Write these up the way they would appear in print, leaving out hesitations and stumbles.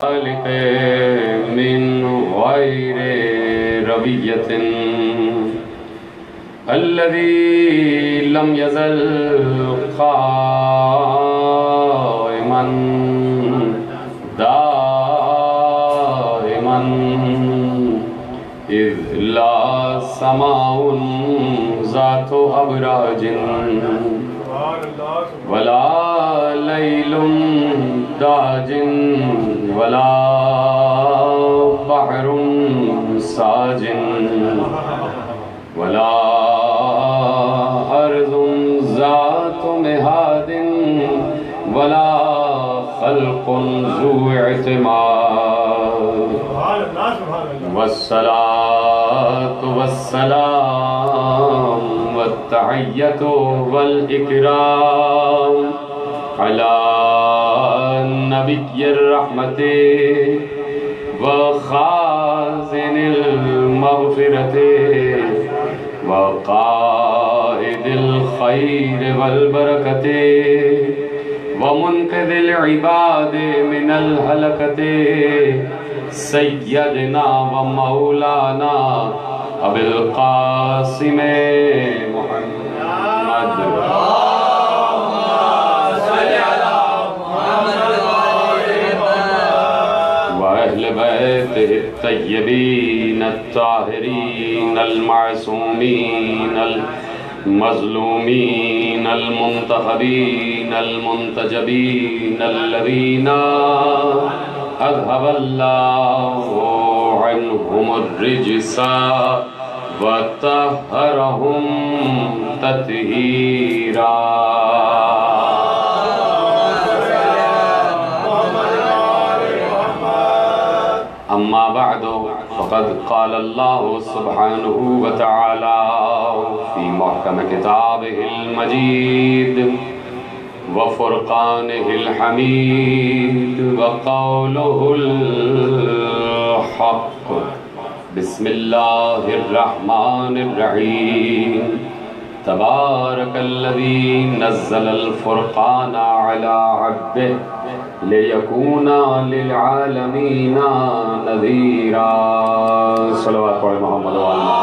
الخالق من غير ربية الذي لم يزل قائما دائما إذ لا سماء ذات أبراج ولا ليل داج ولا بحر ساج ولا أرض ذات مهاد ولا خلق ذو اعتماد والصلاة والسلام والتحية والإكرام على نبي الرحمة وخازن المغفرة وقائد الخير والبركة ومنقذ العباد من الهلكة سيدنا ومولانا أبي القاسم محمد وأهل بيته الطيبين الطاهرين المعصومين المظلومين المنتخبين المنتجبين الذين أذهب الله عنهم الرجس وطهرهم تطهيرا. أما بعد فقد قال الله سبحانه وتعالى في محكم كتابه المجيد وفرقانه الحميد وقوله الحق بسم الله الرحمن الرحيم تبارك الذي نزل الفرقان على عبده ليكون للعالمين نذيرا. صلوات علی محمد وآلہ.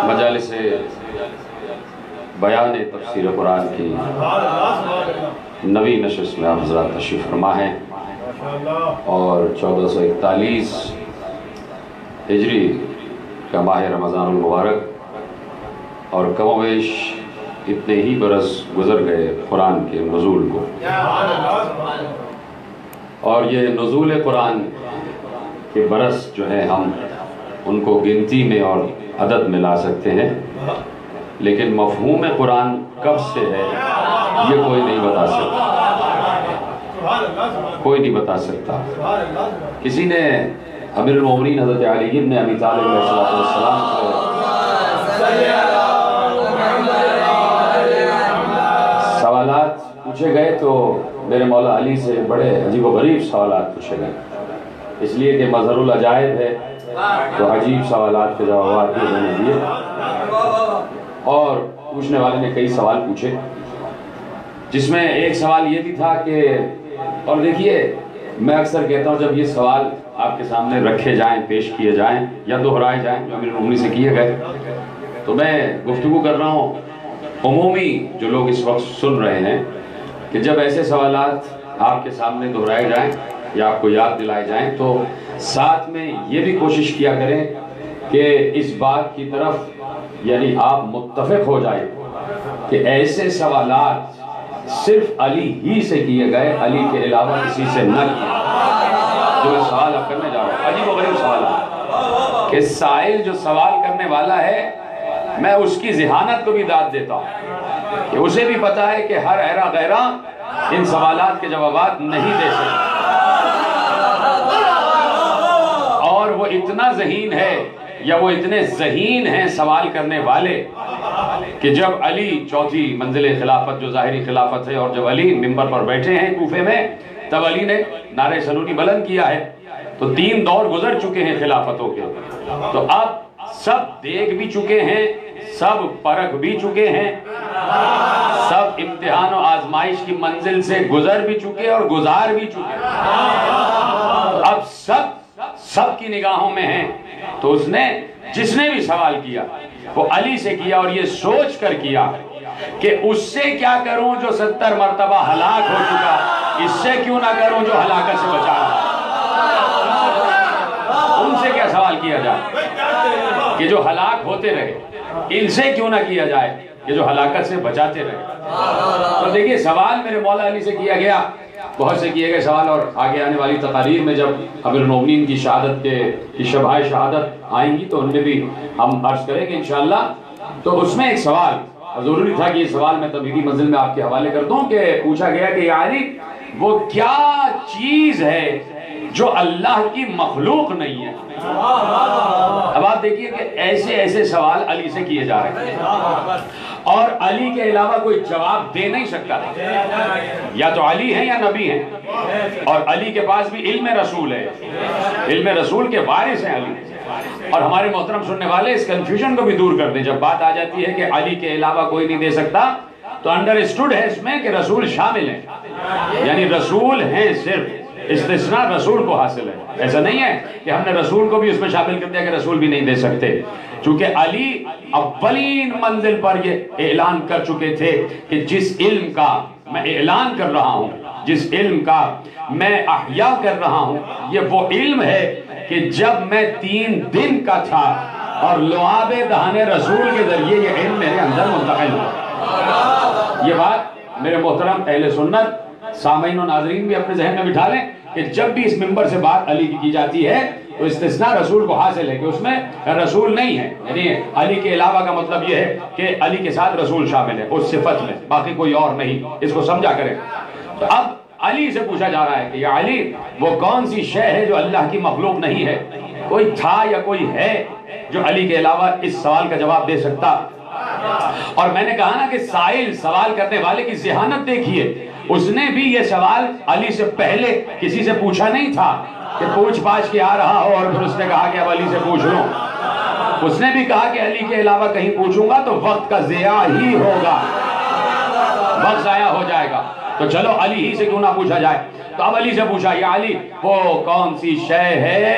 مجالس بیان تفسیر قرآن کی نوی نشست میں آپ حضرات تشریف فرما ہیں اور 1441 ہجری کا ماہ رمضان المبارک اور کم و بیش اتنے ہی برس گزر گئے قرآن کے نزول کو، اور یہ نزول قرآن کے برس جو ہیں ہم ان کو گنتی میں اور عدد میں لا سکتے ہیں، لیکن مفہوم قرآن کب سے ہے یہ کوئی نہیں بتا سکتا، کوئی نہیں بتا سکتا. کسی نے امیر المومنین حضرت علی بن ابی طالب علیہ السلام کو سوالات پوچھے گئے تو میرے مولا علی سے بڑے عجیب و غریب سوالات پوچھے گئے، اس لیے کہ مظہر العجائب ہے تو عجیب سوالات کے جوابات بھی انہوں نے دیے. اور پوچھنے والے نے کئی سوال پوچھے، جس میں ایک سوال یہ بھی تھا کہ، اور دیکھیے میں اکثر کہتا ہوں جب یہ سوال آپ کے سامنے رکھے جائیں، پیش کیے جائیں یا دہرائے جائیں جو امیر المومنین سے کیے گئے، تو میں گفتگو کر رہا ہوں عمومی جو لوگ اس وقت سن رہے ہیں کہ جب ایسے سوالات آپ کے سامنے دہرائے جائیں یا آپ کو یاد دلائے جائیں تو ساتھ میں یہ بھی کوشش کیا کریں کہ اس بات کی طرف یعنی آپ متفق ہو جائیں کہ ایسے سوالات صرف علی ہی سے کیے گئے، علی کے علاوہ کسی سے نہ کیے. جو میں سوال اب کرنے جا رہا ہوں عجیب و غریب سوال ہے کہ سائل جو سوال کرنے والا ہے میں اس کی ذہانت کو بھی داد دیتا ہوں کہ اسے بھی پتا ہے کہ ہر ایرا غیرہ ان سوالات کے جوابات نہیں دے سکتا، اور وہ اتنا ذہین ہے یا وہ اتنے ذہین ہیں سوال کرنے والے کہ جب علی چوتھی منزل خلافت جو ظاہری خلافت ہے اور جب علی ممبر پر بیٹھے ہیں کوفے میں تب علی نے نعرہ سنونی بلند کیا ہے، تو 3 دور گزر چکے ہیں خلافتوں کے، تو اب سب دیکھ بھی چکے ہیں، سب پرکھ بھی چکے ہیں، سب امتحان و آزمائش کی منزل سے گزر بھی چکے اور گزار بھی چکے، اب سب کی نگاہوں میں ہیں۔ تو اس نے جس نے بھی سوال کیا وہ علی سے کیا، اور یہ سوچ کر کیا کہ اس سے کیا کروں جو 70 مرتبہ ہلاک ہو چکا، اس سے کیوں نہ کروں جو ہلاکت سے بچا رہا۔ ان سے کیا سوال کیا جائے کہ جو ہلاک ہوتے رہے، ان سے کیوں نہ کیا جائے کہ جو ہلاکت سے بچاتے رہے۔ تو دیکھیے سوال میرے مولا علی سے کیا گیا، بہت سے کیے گئے سوال، اور آگے آنے والی تقاریر میں جب امیر المومنین کی شہادت کی شبہ شہادت آئیں گی تو ان میں بھی ہم عرض کریں گے انشاءاللہ۔ تو اس میں ایک سوال، ضروری تھا کہ یہ سوال میں تبلیغی منزل میں آپ کے حوالے کر دوں، کہ پوچھا گیا کہ یا علی وہ کیا چیز ہے جو اللہ کی مخلوق نہیں ہے۔ اب آپ دیکھیے کہ ایسے سوال علی سے کیے جا رہے ہیں، اور علی کے علاوہ کوئی جواب دے نہیں سکتا، یا تو علی ہیں یا نبی ہیں، اور علی کے پاس بھی علم رسول ہے، علم رسول کے وارث ہیں علی۔ اور ہمارے محترم سننے والے اس کنفیوژن کو بھی دور کر دیں، جب بات آ جاتی ہے کہ علی کے علاوہ کوئی نہیں دے سکتا تو انڈرسٹوڈ ہے اس میں کہ رسول شامل ہیں، یعنی رسول ہیں، صرف استثناء رسول کو حاصل ہے۔ ایسا نہیں ہے کہ ہم نے رسول کو بھی اس میں شامل کر دیا کہ رسول بھی نہیں دے سکتے، چونکہ علی اولین منزل پر یہ اعلان کر چکے تھے کہ جس علم کا میں اعلان کر رہا ہوں، جس علم کا میں احیاء کر رہا ہوں، یہ وہ علم ہے کہ جب میں 3 دن کا تھا اور لعاب دہان رسول کے ذریعے یہ علم میرے اندر منتقل ہوا۔ یہ بات میرے محترم اہل سنت سامعین و ناظرین بھی اپنے ذہن میں بٹھا لیں کہ جب بھی اس منبر سے بات علی کی جاتی ہے تو استثناء رسول کو حاصل ہے کہ اس میں رسول نہیں ہے، یعنی علی کے علاوہ کا مطلب یہ ہے کہ علی کے ساتھ رسول شامل ہے اس صفت میں، باقی کوئی اور نہیں، اس کو سمجھا کریں۔ تو اب علی سے پوچھا جا رہا ہے کہ یا علی وہ کون سی شے ہے جو اللہ کی مخلوق نہیں ہے؟ کوئی تھا یا کوئی ہے جو علی کے علاوہ اس سوال کا جواب دے سکتا؟ اور میں نے کہا نا کہ سائل سوال کرنے والے کی ذہانت دیکھیے، اس نے بھی یہ سوال علی سے پہلے کسی سے پوچھا نہیں تھا کہ پوچھ پاچھ کے آ رہا ہو اور پھر اس نے کہا کہ اب علی سے پوچھ لوں۔ اس نے بھی کہا کہ علی کے علاوہ کہیں پوچھوں گا تو وقت کا ضیاع ہی ہوگا، وقت ضائع ہو جائے گا، تو چلو علی ہی سے کیوں نہ پوچھا جائے۔ تو اب علی سے پوچھا یا علی وہ کون سی شے ہے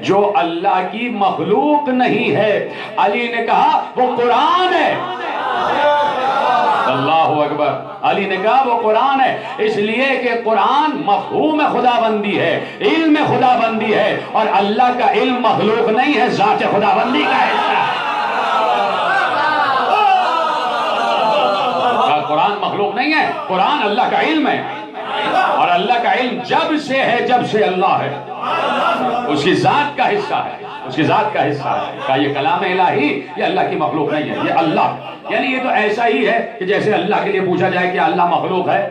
جو اللہ کی مخلوق نہیں ہے؟ علی نے کہا وہ قرآن ہے۔ اللہ اکبر، علی نے کہا وہ قرآن ہے، اس لیے کہ قرآن مفہوم خدا بندی ہے، علم خدا بندی ہے، اور اللہ کا علم مخلوق نہیں ہے، ذات خدا بندی کا حصہ ہے۔ قرآن مخلوق نہیں ہے، قرآن اللہ کا علم ہے، اور اللہ کا علم جب سے ہے، جب سے اللہ ہے، اس کی ذات کا حصہ ہے، اس کی ذات کا حصہ ہے۔ کہ یہ کلام الہی یہ اللہ کی مخلوق نہیں ہے، یہ اللہ، یعنی یہ تو ایسا ہی ہے کہ جیسے اللہ کے لیے پوچھا جائے کہ اللہ مخلوق ہے،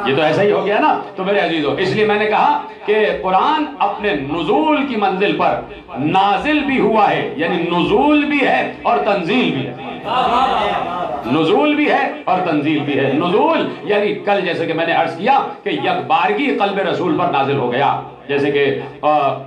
یہ تو ایسا ہی ہو گیا نا۔ تو میرے عزیزو، اس لیے میں نے کہا کہ قرآن اپنے نزول کی منزل پر نازل بھی ہوا ہے، یعنی نزول بھی ہے اور تنزیل بھی ہے، نزول بھی ہے اور تنزیل بھی ہے۔ نزول یعنی کل جیسے کہ میں نے عرض کیا کہ یکبارگی قلب رسول پر نازل ہو گیا، جیسے کہ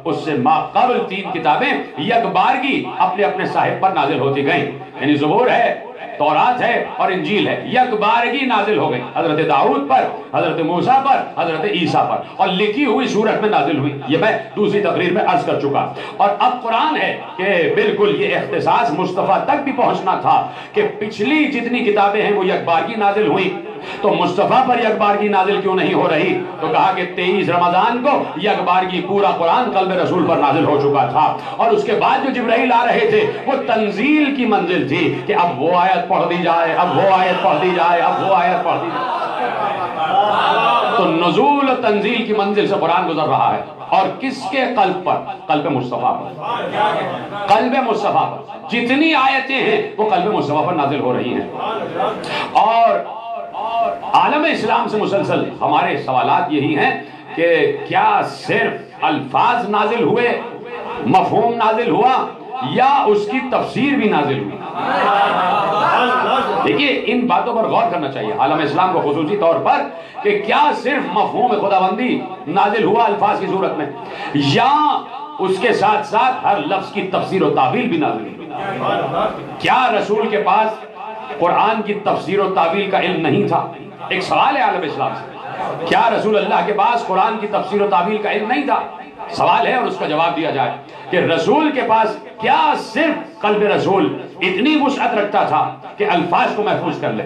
اس سے ما قبل 3 کتابیں یکبارگی اپنے اپنے صاحب پر نازل ہوتی گئیں، یعنی زبور ہے، تورات ہے اور انجیل ہے، یکبارگی نازل ہو گئی، حضرت داؤد پر، حضرت موسیٰ پر، حضرت عیسیٰ پر، اور لکھی ہوئی صورت میں نازل ہوئی۔ یہ میں دوسری تقریر میں عرض کر چکا، اور اب قرآن ہے کہ بالکل یہ اختصاص مصطفیٰ تک بھی پہنچنا تھا کہ پچھلی جتنی کتابیں ہیں وہ یکبارگی نازل ہوئی، تو مصطفیٰ پر یکبارگی نازل کیوں نہیں ہو رہی؟ تو کہا کہ 23 رمضان کو یکبارگی پورا قرآن قلب رسول پر نازل ہو چکا تھا، اور اس کے بعد جو جبرائیل آ رہے تھے وہ تنزیل کی منزل تھی کہ اب وہ آیت پڑھ دی جائے، اب وہ آیت پڑھ دی جائے، اب وہ آیت پڑھ دی جائے۔ تو نزول و تنزیل کی منزل سے قرآن گزر رہا ہے، اور کس کے قلب پر؟ قلب مصطفیٰ پر، قلب مصطفیٰ پر جتنی آیتیں ہیں وہ قلب مصطفیٰ پر نازل ہو رہی ہیں۔ اور عالم اسلام سے مسلسل ہمارے سوالات یہی ہیں کہ کیا صرف الفاظ نازل ہوئے، مفہوم نازل ہوا، یا اس کی تفسیر بھی نازل ہوئی؟ دیکھیے ان باتوں پر غور کرنا چاہیے عالم اسلام کو خصوصی طور پر، کہ کیا صرف مفہوم خداوندی نازل ہوا الفاظ کی صورت میں، یا اس کے ساتھ ساتھ ہر لفظ کی تفسیر و تعویل بھی نازل ہوئی؟ کیا رسول کے پاس قرآن کی تفسیر و تعویل کا علم نہیں تھا؟ ایک سوال ہے عالم اسلام سے، کیا رسول اللہ کے پاس قرآن کی تفسیر و تعویل کا علم نہیں تھا؟ سوال ہے اور اس کا جواب دیا جائے کہ رسول کے پاس کیا صرف قلب رسول اتنی وسعت رکھتا تھا کہ الفاظ کو محفوظ کر لے؟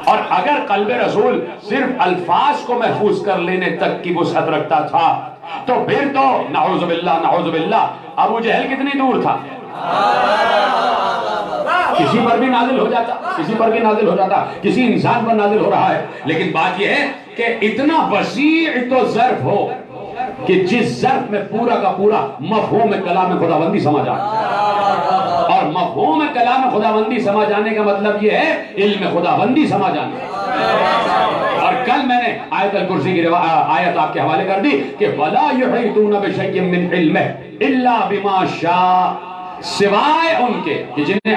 اور اگر قلب رسول صرف الفاظ کو محفوظ کر لینے تک کی وسعت رکھتا تھا تو پھر تو نعوذ باللہ ابو جہل کتنی دور تھا؟ کسی پر بھی نازل ہو جاتا، کسی پر بھی نازل ہو جاتا، کسی انسان پر نازل ہو رہا ہے. لیکن بات یہ ہے کہ اتنا وسیع تو ظرف ہو کہ جس ظرف میں پورا کا پورا مفہوم کلام خداوندی سما جائے. اور مفہوم کلام خداوندی سما جانے کا مطلب یہ ہے علم خداوندی سما جانا. اور کل میں نے آیت الکرسی کی آیت آپ کے حوالے کر دی کہ وَلَا يُحِيطُونَ بِشَيْءٍ مِّنْ عِلْمِهِ إِلَّا بِمَا شَاءَ، سوائے ان کے جنہیں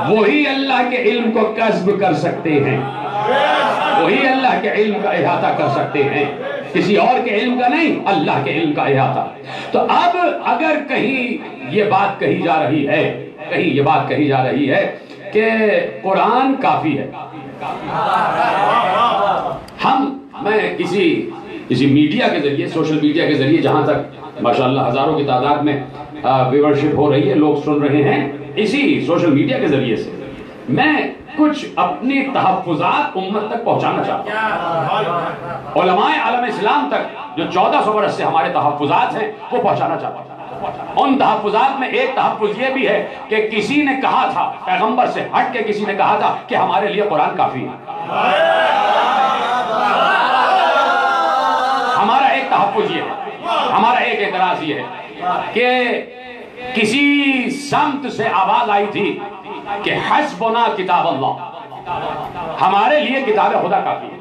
وہی اللہ کے علم کو کسب کر سکتے ہیں، وہی اللہ کے علم کا احاطہ کر سکتے ہیں، کسی اور کے علم کا نہیں، اللہ کے علم کا احاطہ. تو اب اگر کہیں یہ بات کہی جا رہی ہے، کہیں یہ بات کہی جا رہی ہے کہ قرآن کافی ہے، میں کسی میڈیا کے ذریعے، سوشل میڈیا کے ذریعے جہاں تک ماشاءاللہ ہزاروں کی تعداد میں ویورشپ ہو رہی ہے، لوگ سن رہے ہیں اسی سوشل میڈیا کے ذریعے سے، میں کچھ اپنی تحفظات امت تک پہنچانا چاہتا ہوں. علماء عالم اسلام تک جو 1400 برس سے ہمارے تحفظات ہیں وہ پہنچانا چاہتا ہوں. ان تحفظات میں ایک تحفظ یہ بھی ہے کہ کسی نے کہا تھا، پیغمبر سے ہٹ کے کسی نے کہا تھا کہ ہمارے لیے قرآن کافی ہے. ہمارا ایک تحفظ یہ ہے، ہمارا ایک اعتراض یہ ہے کہ کسی سمت سے آواز آئی تھی کہ حسبنا کتاب اللہ، ہمارے لیے کتاب خدا کافی ہے.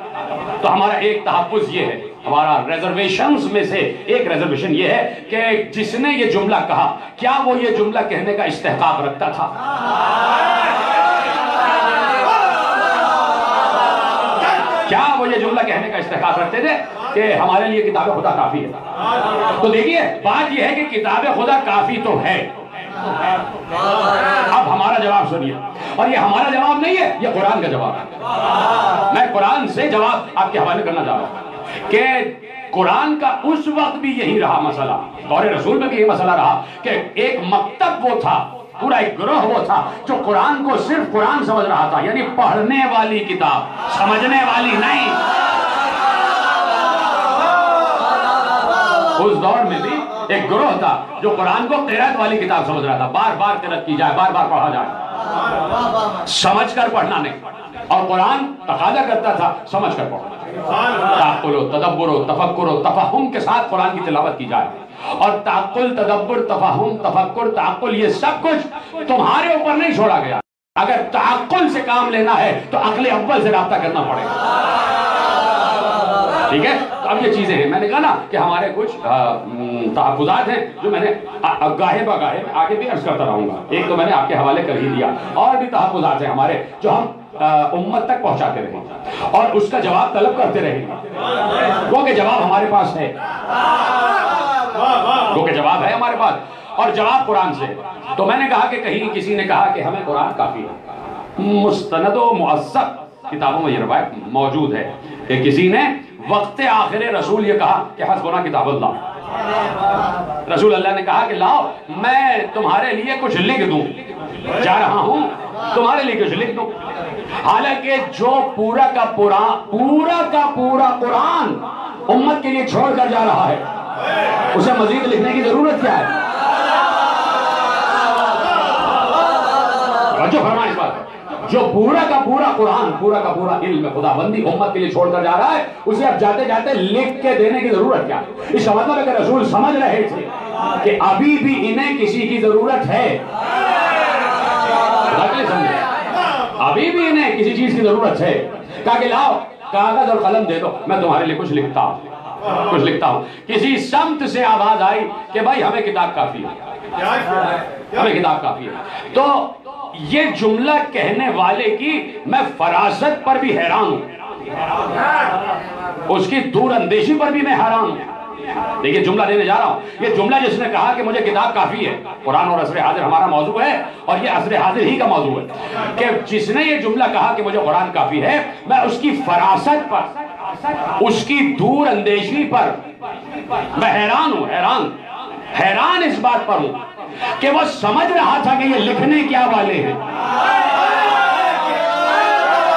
تو ہمارا ایک تحفظ یہ ہے، ہمارا ریزرویشنز میں سے ایک ریزرویشن یہ ہے کہ جس نے یہ جملہ کہا کیا وہ یہ جملہ کہنے کا استحقاق رکھتا تھا؟ کیا وہ یہ جملہ کہنے کا استحقاق رکھتے تھے کہ ہمارے لیے کتاب خدا کافی ہے؟ تو دیکھیے بات یہ ہے کہ کتاب خدا کافی تو ہے. اب ہمارا جواب سنیے، اور یہ ہمارا جواب نہیں ہے، یہ قرآن کا جواب ہے. میں قرآن سے جواب آپ کے حوالے کرنا چاہ رہا ہوں کہ قرآن کا اس وقت بھی یہی رہا مسئلہ، دور رسول میں بھی یہ مسئلہ رہا کہ ایک مکتب وہ تھا، پورا ایک گروہ وہ تھا جو قرآن کو صرف قرآن سمجھ رہا تھا، یعنی پڑھنے والی کتاب، سمجھنے والی نہیں. اس دور میں بھی ایک گروہ تھا جو قرآن کو قرأت والی کتاب سمجھ رہا تھا، بار بار قرأت کی جائے، بار بار پڑھا جائے، سمجھ کر پڑھنا نہیں. اور قرآن تقاضا کرتا تھا سمجھ کر پڑھنا، تعقل و تدبر و تفکر و تفہم کے ساتھ قرآن کی تلاوت کی جائے. اور تعقل، تدبر، تفہم، تفکر، تعقل، یہ سب کچھ تمہارے اوپر نہیں چھوڑا گیا. اگر تعقل سے کام لینا ہے تو عقل اول سے رابطہ کرنا پڑے گا. ٹھیک ہے؟ تو اب یہ چیزیں ہیں، میں نے کہا نا کہ ہمارے کچھ تحفظات ہیں جو میں نے گاہے بگاہے میں آگے بھی عرض کرتا رہوں گا. ایک تو میں نے آپ کے حوالے کر ہی دیا، اور بھی تحفظات ہیں ہمارے جو ہم امت تک پہنچاتے رہیں اور اس کا جواب طلب کرتے رہیں گے، کیونکہ جواب ہمارے پاس ہے، کیونکہ جواب ہے ہمارے پاس، اور جواب قرآن سے. تو میں نے کہا کہ کہیں کسی نے کہا کہ ہمیں قرآن کافی ہے. مستند و مؤثق کتابوں میں یہ روایت موجود ہے کہ کسی نے وقت آخر رسول یہ کہا کہ حسبنا کتاب اللہ. رسول اللہ نے کہا کہ لاؤ میں تمہارے لیے کچھ لکھ دوں، جا رہا ہوں تمہارے لیے کچھ لکھ دوں. حالانکہ جو پورا کا پورا قرآن امت کے لیے چھوڑ کر جا رہا ہے اسے مزید لکھنے کی ضرورت کیا ہے؟ جو فرمائے اس بات، جو پورا کا پورا قرآن، پورا کا پورا علم خداوندی امت کے لیے چھوڑ کر جا رہا ہے اسے اب جاتے جاتے لکھ کے دینے کی ضرورت کیا ہے؟ اس کا مطلب ہے کہ رسول سمجھ رہے تھے کہ ابھی بھی انہیں کسی کی ضرورت ہے. ابھی بھی انہیں کسی چیز کی ضرورت ہے. کہا کہ لاؤ کاغذ اور قلم دے دو، میں تمہارے لیے کچھ لکھتا ہوں. کسی سمت سے آواز آئی کہ بھائی ہمیں کتاب کافی ہے، ہمیں کتاب کافی ہے. تو یہ جملہ کہنے والے کی میں فراست پر بھی حیران ہوں، اس کی دور اندیشی پر بھی میں حیران ہوں. دیکھیے جملہ دینے جا رہا ہوں، یہ جملہ جس نے کہا کہ مجھے کتاب کافی ہے، قرآن اور عصر حاضر ہمارا موضوع ہے اور یہ عصر حاضر ہی کا موضوع ہے، کہ جس نے یہ جملہ کہا کہ مجھے قرآن کافی ہے، میں اس کی فراست پر، اس کی دور اندیشی پر میں حیران ہوں، حیران اس بات پر ہوں کہ وہ سمجھ رہا تھا کہ یہ لکھنے کیا والے ہیں۔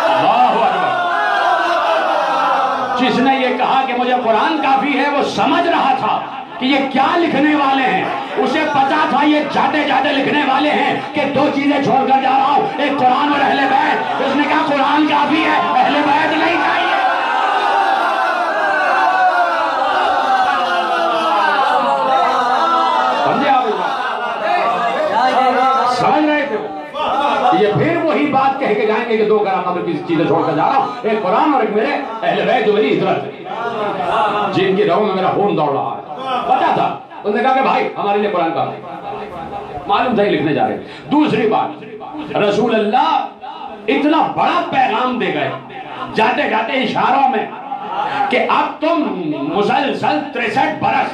اللہ اکبر۔ جس نے یہ کہا کہ مجھے قرآن کافی ہے، وہ سمجھ رہا تھا کہ یہ کیا لکھنے والے ہیں۔ اسے پتا تھا یہ جاتے جاتے لکھنے والے ہیں کہ دو چیزیں چھوڑ کر جا رہا ہوں، ایک قرآن اور اہل بیت۔ اس نے کہا قرآن کافی ہے، اہل بیت نہیں چاہیے۔ سمجھے آپ اس بات؟ سمجھ رہے تھے وہ؟ یہ پھر وہی بات کہہ کے جائیں گے کہ دو قرآن کی چیزیں چھوڑ کر جا رہا ہوں، ایک قرآن اور ایک میرے اہل بیت جو میری ہجرت ہے، جن کی رگوں میں میرا خون دوڑ رہا ہے۔ پتا تھا، انہوں نے کہا کہ بھائی ہمارے لیے قرآن کافی ہے، معلوم تھا ہی لکھنے جا رہے ہیں۔ دوسری بات، رسول اللہ اتنا بڑا پیغام دے گئے جاتے جاتے اشاروں میں کہ اب تم مسلسل 63 برس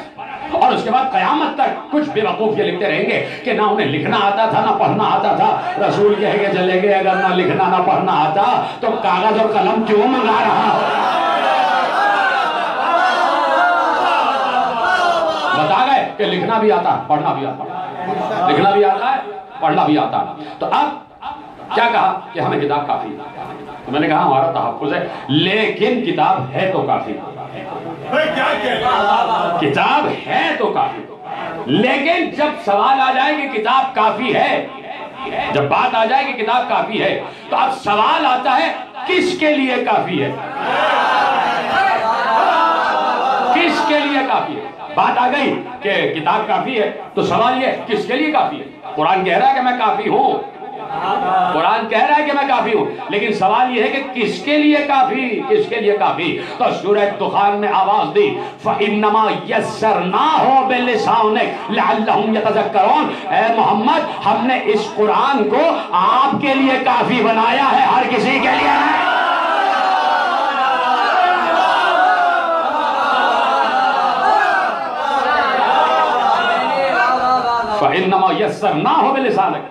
اور اس کے بعد قیامت تک کچھ بے وقوف یہ لکھتے رہیں گے کہ نہ انہیں لکھنا آتا تھا نہ پڑھنا آتا تھا۔ رسول کہہ کے چلے گئے اگر نہ لکھنا نہ پڑھنا آتا تو کاغذ اور قلم کیوں منگا رہا ہو؟ بتا گئے کہ لکھنا بھی آتا ہے پڑھنا بھی آتا ہے، لکھنا بھی آتا ہے پڑھنا بھی آتا ہے۔ تو اب کیا کہا کہ ہمیں کتاب کافی ہے، تو میں نے کہا ہمارا تحفظ ہے، لیکن کتاب ہے تو کافی، کتاب ہے تو کافی۔ لیکن جب سوال آ جائے کہ کتاب کافی ہے، جب بات آ جائے کہ کتاب کافی ہے، تو اب سوال آتا ہے کس کے لیے کافی ہے؟ کس کے لیے کافی ہے؟ بات آ گئی کہ کتاب کافی ہے، تو سوال یہ کس کے لیے کافی ہے؟ قرآن کہہ رہا ہے کہ میں کافی ہوں، قرآن کہہ رہا ہے کہ میں کافی ہوں، لیکن سوال یہ ہے کہ کس کے لیے کافی؟ کس کے لیے کافی؟ تو سورہ دخان میں آواز دی فَإِنَّمَا يَسَّرْنَاهُ بِلِسَانِكَ لَعَلَّهُمْ يَتَذَكَّرُونَ۔ اے محمد ہم نے اس قرآن کو آپ کے لیے کافی بنایا ہے، ہر کسی کے لیے نہیں۔ فَإِنَّمَا يَسَّرْنَاهُ بِلِسَانِكَ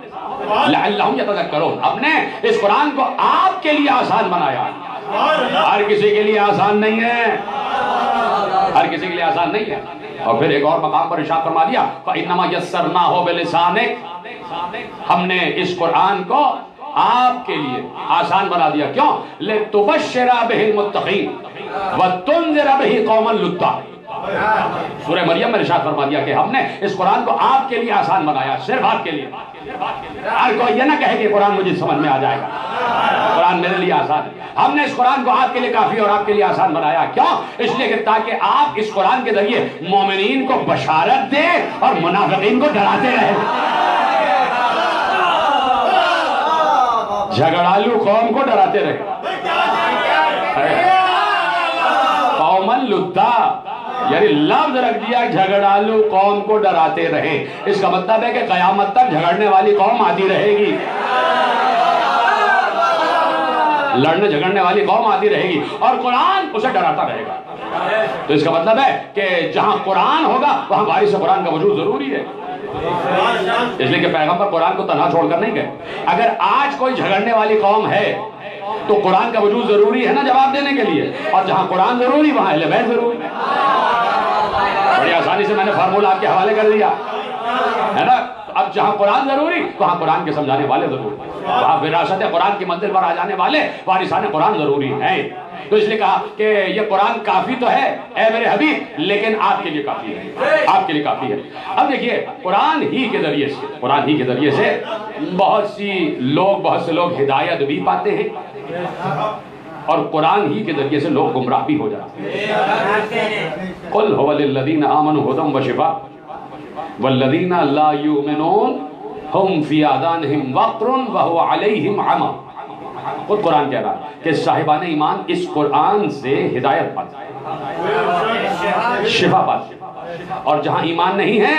لعلہم یتذکرون۔ ہم نے اس قرآن کو آپ کے لیے آسان بنایا، ہر کسی کے لیے آسان نہیں ہے، ہر کسی کے لیے آسان نہیں ہے۔ اور پھر ایک اور مقام پر ارشاد فرما دیا فَإِنَّمَا يَسَّرْنَاهُ بِلِسَانِكَ، ہم نے اس قرآن کو آپ کے لیے آسان بنا دیا۔ کیوں؟ لِتُبَشِّرَ بِهِ الْمُتَّقِينَ وَتُنذِرَ بِهِ قَوْمًا لُدًّا۔ سورہ مریم میں ارشاد فرما دیا کہ ہم نے اس قرآن کو آپ کے لیے آسان بنایا، صرف آپ کے لیے۔ ہر کوئی یہ نہ کہے کہ قرآن مجھے سمجھ میں آ جائے گا، قرآن میرے لیے آسان ہے۔ ہم نے اس قرآن کو آپ کے لیے کافی اور آپ کے لیے آسان بنایا۔ کیوں؟ اس لیے کہ تاکہ آپ اس قرآن کے ذریعے مومنین کو بشارت دے اور منافقین کو ڈراتے رہے۔ جھگڑالو قوم کو ڈراتے رہے، قومن لدّا، یعنی لفظ رکھ دیا جھگڑالو قوم کو ڈراتے رہے۔ اس کا مطلب ہے کہ قیامت تک جھگڑنے والی قوم آتی رہے گی، لڑنے جھگڑنے والی قوم آتی رہے گی اور قرآن اسے ڈراتا رہے گا۔ تو اس کا مطلب ہے کہ جہاں قرآن ہوگا وہاں وارث قرآن کا وجود ضروری ہے، اس لیے کہ پیغمبر قرآن کو تنہا چھوڑ کر نہیں گئے۔ اگر آج کوئی جھگڑنے والی قوم ہے تو قرآن کا وجود ضروری ہے نا جواب دینے کے لیے، اور جہاں قرآن ضروری وہاں اہل بیت ضروری۔ بڑی آسانی سے میں نے فارمولہ آپ کے حوالے کر دیا ہے نا۔ اب جہاں قرآن ضروری وہاں قرآن کے سمجھانے والے ضروری، وہاں وراثت قرآن کی منزل پر آ جانے والے وارثان قرآن ضروری ہیں۔ تو اس لیے کہا کہ یہ قرآن کافی تو ہے اے میرے حبیب، لیکن آپ کے لیے کافی ہے، آپ کے لیے کافی ہے۔ اب دیکھیے قرآن ہی کے ذریعے سے بہت سے لوگ ہدایت بھی پاتے ہیں اور قرآن ہی کے ذریعے سے لوگ گمراہ بھی ہو جاتے ہیں۔ قُلْ هُوَ لِلَّذِينَ آمَنُوا هُدًى وَشِفَاءٌ وَالَّذِينَ لَا يُؤْمِنُونَ هُمْ فِي آذَانِهِمْ وَقْرٌ وَهُوَ عَلَيْهِمْ عَمًى۔ خود قرآن کہہ رہا ہے کہ صاحبان ایمان اس قرآن سے ہدایت پاتے ہیں، شفا پاتے ہیں، اور جہاں ایمان نہیں ہے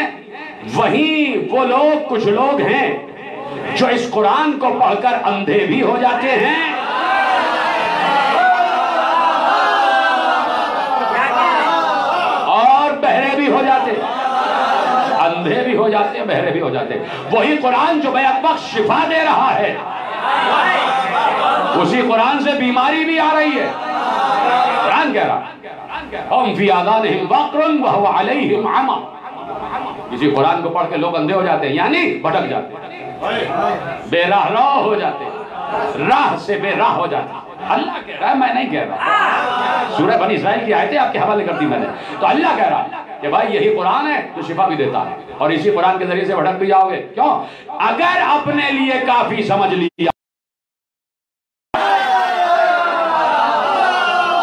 وہیں وہ لوگ کچھ لوگ ہیں جو اس قرآن کو پڑھ کر اندھے بھی ہو جاتے ہیں اور ہو جاتے ہیں، بہرے بھی ہو جاتے ہیں۔ وہی قرآن جو بیک وقت شفا دے رہا ہے، اسی قرآن سے بیماری بھی آ رہی ہے۔ قرآن کہہ رہا ہم فی آذانہم وقر وہو علیہم عمی، اسی قرآن کو پڑھ کے لوگ اندھے ہو جاتے ہیں، یعنی بھٹک جاتے ہیں، بے راہ رو ہو جاتے ہیں، راہ سے بے راہ ہو جاتے ہیں۔ اللہ کہہ رہا ہے، میں نہیں کہہ رہا۔ سورہ بنی اسرائیل کی آیتیں آپ کے حوالے کرتی میں نے، تو اللہ کہہ رہا کہ بھائی یہی قرآن ہے جو شفا بھی دیتا ہے، اور اسی قرآن کے ذریعے سے بھٹک بھی جاؤ گے۔ کیوں؟ اگر اپنے لیے کافی سمجھ لیا،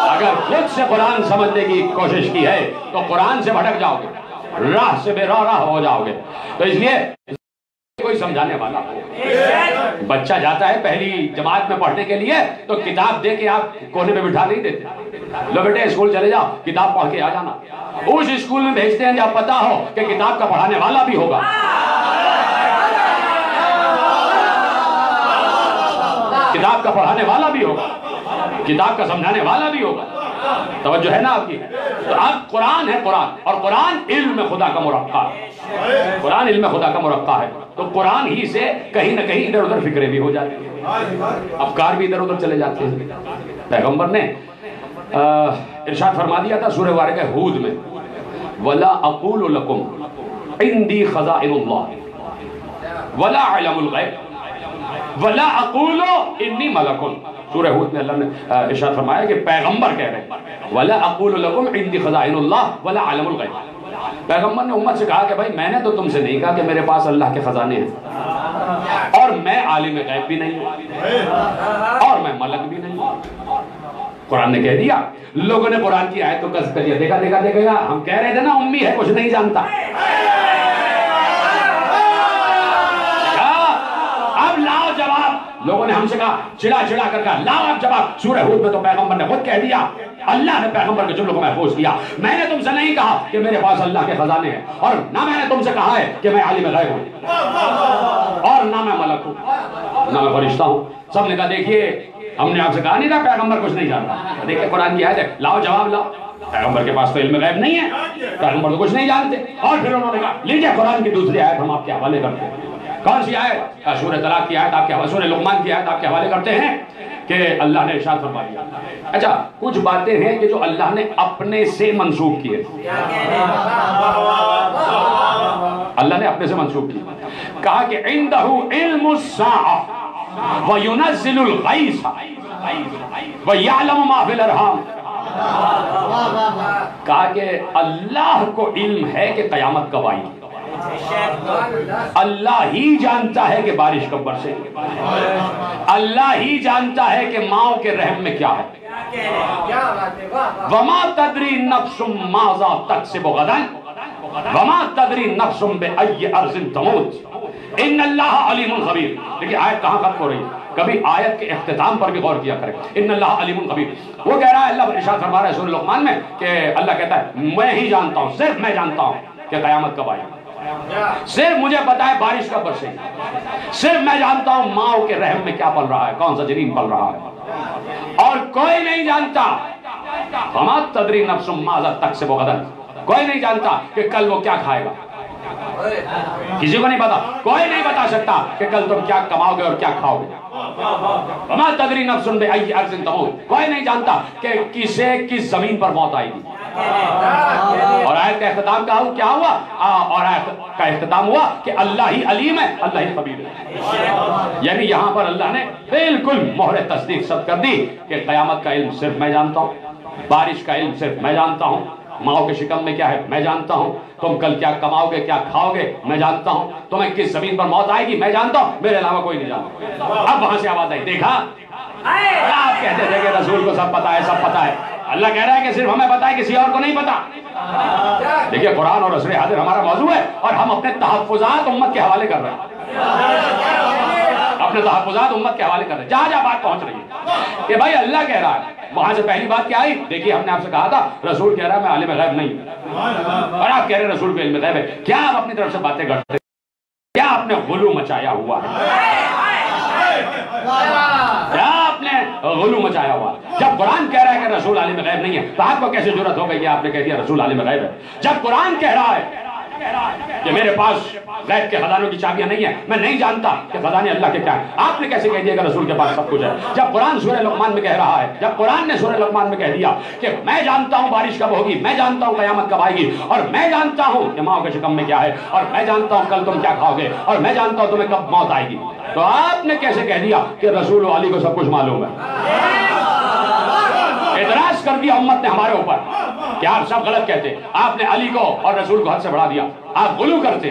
اگر خود سے قرآن سمجھنے کی کوشش کی ہے تو قرآن سے بھٹک جاؤ گے، راہ سے بے راہ ہو جاؤ گے۔ تو اس لیے کوئی سمجھانے والا ہو، بچہ جاتا ہے پہلی جماعت میں پڑھنے کے لیے تو کتاب دے کے آپ کونے پہ بٹھا نہیں دیتے، لو بیٹے اسکول چلے جاؤ، کتاب پڑھ کے آ جانا۔ اس اسکول میں بھیجتے ہیں جب پتا ہو کہ کتاب کا پڑھانے والا بھی ہوگا، کتاب کا پڑھانے والا بھی ہوگا، کتاب کا سمجھانے والا بھی ہوگا۔ توجہ ہے نا آپ کی؟ تو اب قرآن ہے قرآن، اور قرآن علم خدا کا مرقع ہے، قرآن علم خدا کا مرقع ہے، تو قرآن ہی سے کہیں نہ کہیں ادھر ادھر فکریں بھی ہو جاتی ہیں، افکار بھی ادھر ادھر چلے جاتے ہیں۔ پیغمبر نے ارشاد فرما دیا تھا سورہ واقعہ ہود میں، وَلَا أَقُولُ لَكُمْ عِنْدِي خَزَائِنُ اللَّهِ وَلَا أَعْلَمُ الْغَيْبَ وَلَا أَقُولُ إِنِّي مَلَكٌ۔ سورہ ہود میں اللہ نے ارشاد فرمایا کہ پیغمبر کہہ رہے ہیں وَلَا أَقُولُ لَكُمْ عِنْدِي خَزَائِنُ اللَّهِ وَلَا أَعْلَمُ الْغَيْبَ۔ پیغمبر نے امت سے کہا کہ بھائی میں نے تو تم سے نہیں کہا کہ میرے پاس اللہ کے خزانے ہیں، اور میں عالم غیب بھی نہیں ہوں، اور میں ملک بھی نہیں ہوں۔ قرآن نے کہہ دیا۔ لوگوں نے قرآن کی آیت کو قصد کر لیا، دیکھا ہم کہہ رہے تھے نا امی ہے کچھ نہیں جانتا، اب لاؤ جواب۔ لوگوں نے ہم سے کہا، چڑا کر کہا لاؤ اب جواب۔ سورہ ہود میں تو پیغمبر نے خود کہہ دیا، اللہ نے پیغمبر کے جملوں کو محفوظ کیا، میں نے تم سے نہیں کہا کہ میرے پاس اللہ کے خزانے ہیں، اور نہ میں نے تم سے کہا ہے کہ میں عالم غیب ہوں، اور نہ میں ملک ہوں، نہ میں فرشتہ ہوں۔ سب نے کہا دیکھیے ہم نے آپ سے کہا نہیں تھا پیغمبر کچھ نہیں جانتا، دیکھیں قرآن کی آیت ہے، لاؤ جواب لاؤ، پیغمبر کے پاس تو علم غیب نہیں ہے، پیغمبر تو کچھ نہیں جانتے۔ اور پھر انہوں نے کہا لیجئے قرآن کی دوسری آیت ہم آپ کے حوالے کرتے ہیں۔ کون سی آیت؟ سورہ طلاق کی آیت آپ کے حوالے، سورہ لقمان کی آیت آپ کے حوالے کرتے ہیں کہ اللہ نے ارشاد فرما دیا۔ اچھا کچھ باتیں ہیں کہ جو اللہ نے اپنے سے منسوخ کی ہے، اللہ نے اپنے سے منسوخ کی، کہا کہ عندہ علم الساعہ وَيُنَزِّلُ الْغَيْثَ وَيَعْلَمُ مَا فِي الْأَرْحَامِ، کہا کہ اللہ کو علم ہے کہ قیامت کب آئی، اللہ ہی جانتا ہے کہ بارش کب برسے، اللہ ہی جانتا ہے کہ ماؤں کے رحم میں کیا ہے، وَمَا تَدْرِي نَفْسٌ مَاذَا تَكْسِبُ غَدًا وَمَا تَدْرِي نَفْسٌ بِأَيِّ أَرْضٍ تَمُوتُ ان اللہ علیم خبیر۔ دیکھیں آیت کہاں ختم ہو رہی ہے، کبھی آیت کے اختتام پر بھی غور کیا کریں، ان اللہ علیم خبیر۔ وہ کہہ رہا ہے، اللہ ارشاد فرما رہا ہے سورہ لقمان میں کہ اللہ کہتا ہے میں ہی جانتا ہوں، صرف میں جانتا ہوں کہ قیامت کب آئی، صرف مجھے پتا ہے بارش کب برسے گی، صرف میں جانتا ہوں ماؤں کے رحم میں کیا پل رہا ہے، کون سا جنین پل رہا ہے، اور کوئی نہیں جانتا۔ وما تدری نفس ماذا تکسب غدا، کوئی نہیں جانتا کہ کل وہ کیا کھائے گا، کسی کو نہیں پتا، کوئی نہیں بتا سکتا کہ کل تم کیا کماؤ گے اور کیا کھاؤ گے۔ وما تدری نفس بأي أرض تموت، کوئی نہیں جانتا کہ کسے کس زمین پر موت آئے گی۔ اور آیت کا اختتام کیا ہوا؟ اور آیت کا اختتام ہوا کہ اللہ ہی علیم ہے، اللہ ہی خبیر ہے۔ یعنی یہاں پر اللہ نے بالکل مہر تصدیق صد کر دی کہ قیامت کا علم صرف میں جانتا ہوں، بارش کا علم صرف میں جانتا ہوں، ماؤں کے شکم میں کیا ہے میں جانتا ہوں، تم کل کیا کماؤ گے کیا کھاؤ گے میں جانتا ہوں، تمہیں کس زمین پر موت آئے گی میں جانتا ہوں، میرے علاوہ کوئی نہیں جانتا۔ اب وہاں سے آواز آئی، دیکھا آپ کہتے تھے کہ رسول کو سب پتا ہے، سب پتا ہے، اللہ کہہ رہا ہے کہ صرف ہمیں پتا ہے کسی اور کو نہیں پتا۔ دیکھیے قرآن اور عصر حاضر ہمارا موضوع ہے، اور ہم اپنے تحفظات امت کے حوالے کر رہے ہیں، اپنے تحفظات امت کے حوالے کر رہے ہیں، جہاں جہاں بات پہنچ رہی ہے کہ بھائی اللہ کہہ رہا ہے۔ وہاں سے پہلی بات کیا آئی؟ دیکھیے ہم نے آپ سے کہا تھا رسول کہہ رہا ہے میں عالم غیب نہیں ہوں، اور آپ کہہ رہے ہیں رسول کو علم غیب ہے۔ کیا آپ اپنی طرف سے باتیں کرتے ہیں؟ کیا آپ نے غلو مچایا ہوا ہے؟ کیا آپ نے غلو مچایا ہوا ہے؟ جب قرآن کہہ رہا ہے کہ رسول عالم غیب نہیں ہے تو آپ کو کیسے جرأت ہو گئی کہ آپ نے کہہ دیا رسول عالم غیب ہے؟ جب قرآن کہہ رہا ہے کہ میرے پاس غیب کے خزانوں کی چابیاں نہیں ہیں، میں نہیں جانتا کہ خزانے اللہ کے کیا ہیں. آپ نے کیسے کہہ دیا کہ رسول کے پاس سب کچھ ہے؟ جب قرآن سورہ لقمان میں کہہ رہا ہے، جب قرآن نے سورہ لقمان میں کہہ دیا کہ میں جانتا ہوں بارش کب ہوگی، میں جانتا ہوں قیامت کب آئے گی، اور میں جانتا ہوں کہ ماں کے شکم میں کیا ہے، اور میں جانتا ہوں کل تم کیا کھاؤ گے، اور میں جانتا ہوں تمہیں کب موت آئے گی، تو آپ نے کیسے کہہ دیا کہ رسول و علی کو سب کچھ معلوم ہے؟ اعتراض کر دیا امت نے ہمارے اوپر کہ آپ سب غلط کہتے. آپ نے علی کو اور رسول کو حد سے بڑھا دیا. آپ غلو کرتے.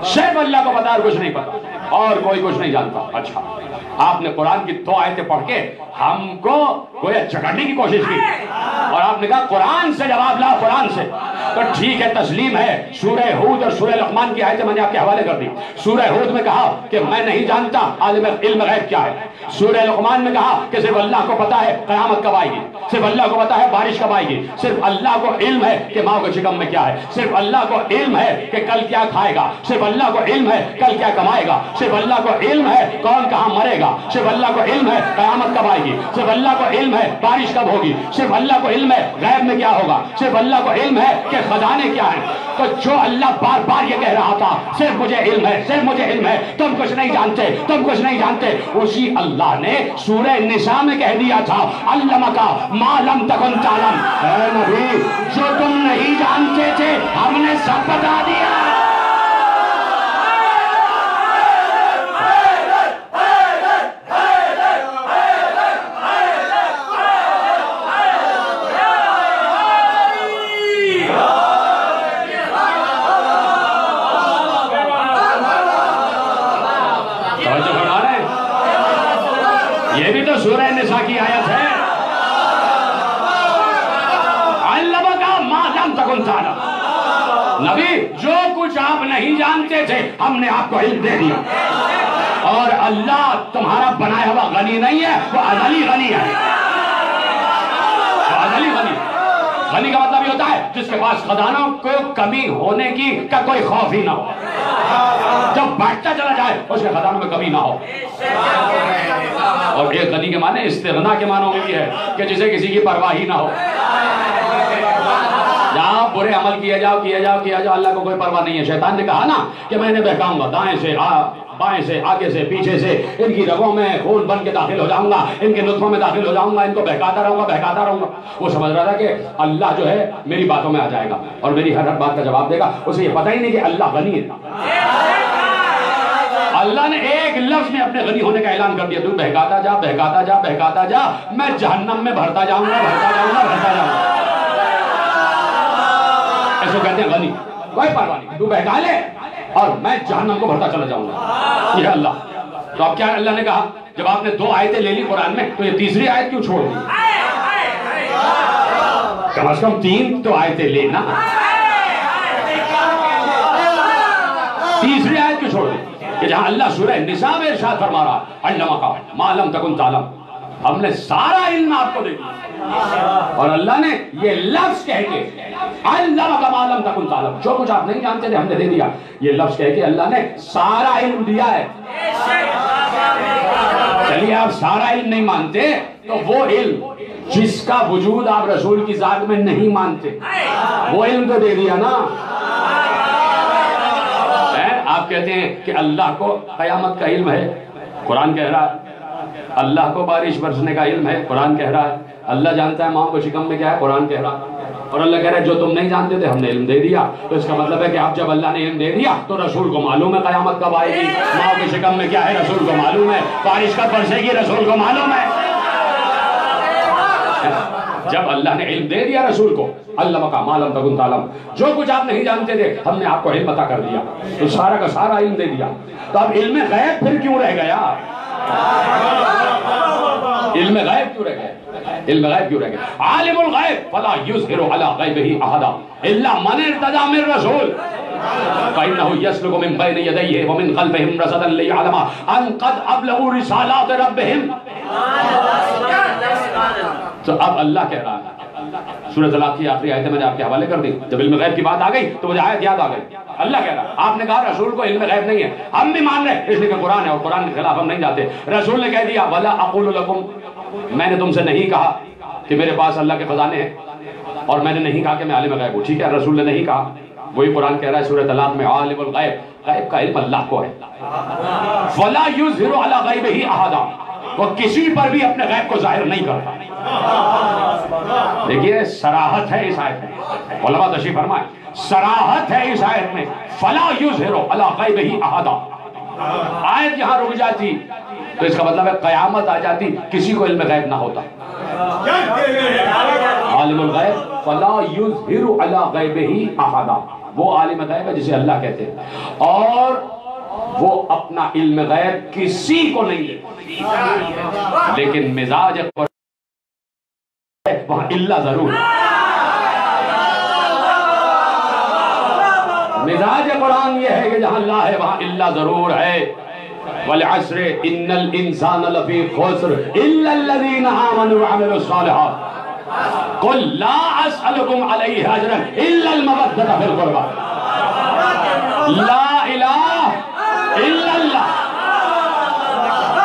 صرف اللہ کو پتا اور کچھ نہیں پتا، اور کوئی کچھ نہیں جانتا. اچھا، آپ نے قرآن کی 2 آیتیں پڑھ کے ہم کو گویا جھگڑنے کی کوشش کی، اور آپ نے کہا قرآن سے جواب لا، قرآن سے. تو ٹھیک ہے، تسلیم ہے. سورہ ہود اور سورہ لقمان کی آیتیں میں نے آپ کے حوالے کر دی. سورہ ہود میں کہا کہ میں نہیں جانتا عالم علم غیب کیا ہے. سورہ لقمان میں کہا کہ صرف اللہ کو پتا ہے قیامت کب آئے گی، صرف اللہ کو پتا ہے بارش کب آئے گی، صرف اللہ کو علم ہے کہ ماں کے شکم میں کیا ہے، صرف اللہ کو علم ہے کہ کل کیا کھائے گا، صرف اللہ کو علم ہے کل کیا کمائے گا، صرف اللہ کو علم ہے کون کہاں مرے گا، صرف اللہ کو علم ہے قیامت کب آئے گی، صرف اللہ کو علم ہے بارش کب ہوگی، صرف اللہ کو علم ہے غیب میں کیا ہوگا، صرف اللہ کو علم ہے کہ خزانے کیا ہیں. تو جو اللہ بار بار یہ کہہ رہا تھا صرف مجھے علم ہے، صرف مجھے علم ہے، تم کچھ نہیں جانتے، تم کچھ نہیں جانتے، اسی اللہ نے سورہ نساء میں کہہ دیا تھا علمک ما لم تکن تعلم. اے نبی، جو تم نہیں جانتے تھے ہم نے سب بتا دیا. یہ بھی تو سورہ نساء کی آیت ہے. علمک ما لم تکن تعلم. نبی، جو کچھ آپ نہیں جانتے تھے ہم نے آپ کو علم دے دیا. اور اللہ تمہارا بنایا ہوا غنی نہیں ہے، وہ ازلی غنی ہے. وہ ازلی غنی. غنی کا مطلب یہ ہوتا ہے جس کے پاس خزانوں کو کمی ہونے کی کا کوئی خوف ہی نہ ہو، جب بڑھتا چلا جائے اس کے خزانوں میں کمی نہ ہو. اور ایک غنی کے معنی استغنا کے معنی میں بھی ہے کہ جسے کسی کی پرواہ ہی نہ ہو. جہاں برے عمل کیا جاؤ اللہ کو کوئی پرواہ نہیں ہے. شیطان نے کہا نا کہ میں نے بہکاؤں گا، دائیں سے بائیں سے، آگے سے، پیچھے سے، ان کی رگوں میں خون بن کے داخل ہو جاؤں گا، ان کے نطفوں میں داخل ہو جاؤں گا، ان کو بہکاتا رہوں گا. وہ سمجھ رہا تھا کہ اللہ جو ہے میری باتوں میں آ جائے گا اور میری ہر بات کا جواب دے گا. اسے یہ پتہ ہی نہیں کہ اللہ غنی ہے. اللہ نے ایک لفظ میں اپنے غنی ہونے کا اعلان کر دیا، تو بہکاتا جا، میں جہنم میں بھرتا جاؤں گا. ایسے کہتے ہیں غنی، کوئی پرواہ نہیں، تو بہکا لے اور میں جہنم کو بھرتا چلا جاؤں گا. یہ اللہ. تو اب کیا اللہ نے کہا، جب آپ نے 2 آیتیں لے لی قرآن میں تو یہ تیسری آیت کیوں چھوڑ دی؟ کم از کم 3 تو آیتیں لینا. تیسری آیت کیوں چھوڑ دی؟ کہ جہاں اللہ سورہ نساء میں ارشاد فرما رہا علمک ما لم تکن تعلم، ہم نے سارا علم آپ کو دے دیا. اور اللہ نے یہ لفظ کہہ کے علمک ما لم تکن تعلم، جو کچھ آپ نہیں جانتے تھے ہم نے دے دیا. یہ لفظ کہہ کے اللہ نے سارا علم دیا ہے. چلیے آپ سارا علم نہیں مانتے تو وہ علم جس کا وجود آپ رسول کی ذات میں نہیں مانتے وہ علم تو دے دیا نا. آپ کہتے ہیں کہ اللہ کو قیامت کا علم ہے، قرآن کہہ رہا ہے. اللہ کو بارش برسنے کا علم ہے، قرآن کہہ رہا ہے. اللہ جانتا ہے ماں کو شکم میں کیا ہے، قرآن کہہ رہا ہے. اور اللہ کہہ رہا ہے جو تم نہیں جانتے تھے ہم نے علم دے دیا. تو اس کا مطلب ہے کہ اب جب اللہ نے علم دے دیا تو رسول کو معلوم ہے قیامت کب آئے گی، ماں کے شکم میں کیا ہے رسول کو معلوم ہے، بارش کب برسے گی رسول کو معلوم ہے. جب اللہ نے علم دے دیا رسول کو، علمک ما لم تکن تعلم، جو کچھ آپ نہیں جانتے تھے ہم نے آپ کو علم عطا کر دیا، تو سارا کا سارا علم دے دیا. تو اب علم غیب پھر کیوں رہ گیا؟ علم غیب کیوں رہ گیا؟ علم غیب کیوں رہ گیا؟ عالم الغیب فلا یظہر علی غیبہ احدا الا من ارتضی من رسول فإنه يسلك من بين يديه ومن خلفهم رصدا ليعلم أن قد أبلغوا رسالات ربهم. تو اب اللہ کہہ رہا ہے، سورۃ طلاق کی آخری آیت میں نے آپ کے حوالے کر دی. جب علم غیب کی بات آ گئی تو مجھے آیت یاد آ گئی. اللہ کہہ رہا ہے، آپ نے کہا رسول کو علم غیب نہیں ہے، ہم بھی مان رہے اس لیے کہ قرآن ہے اور قرآن کے خلاف ہم نہیں جاتے. رسول نے کہہ دیا وَلَا أَقُولُ لَكُمْ، میں نے تم سے نہیں کہا کہ میرے پاس اللہ کے خزانے ہیں، اور میں نے نہیں کہا کہ میں عالم غیب ہوں. ٹھیک ہے، رسول نے نہیں کہا. وہی قرآن کہہ رہا ہے سورہ طلاق میں عالم الغیب، غیب کا علم اللہ کو ہے. فَلَا يُظْهِرُ عَلَى غَيْبِهِ أَحَدًا، وہ کسی پر بھی اپنے غیب کو ظاہر نہیں کرتا. دیکھیے صراحت ہے اس آیت میں، علماء تشریح فرمائیں صراحت ہے اس آیت میں. فَلَا يُظْهِرُ عَلَى غَيْبِهِ أَحَدًا. آیت یہاں رک جاتی تو اس کا مطلب ہے قیامت آ جاتی کسی کو علم غیب نہ ہوتا. عالم الغیب فَلَا يُظْهِرُ عَلَى غَيْبِهِ أَحَدًا، وہ عالم غیب ہے جسے اللہ کہتے ہیں، اور وہ اپنا علم غیب کسی کو نہیں دیتا. لیکن مزاج وہاں اللہ ضرور ہے. مزاج قرآن یہ ہے کہ جہاں اللہ ہے وہاں اللہ ضرور ہے. والعصر ان الانسان لفی خسر الا الذین آمنوا وعملوا الصالحات قل لا اسألكم علیہ اجرا الا المودۃ فی القربى. لا الہ الا اللہ.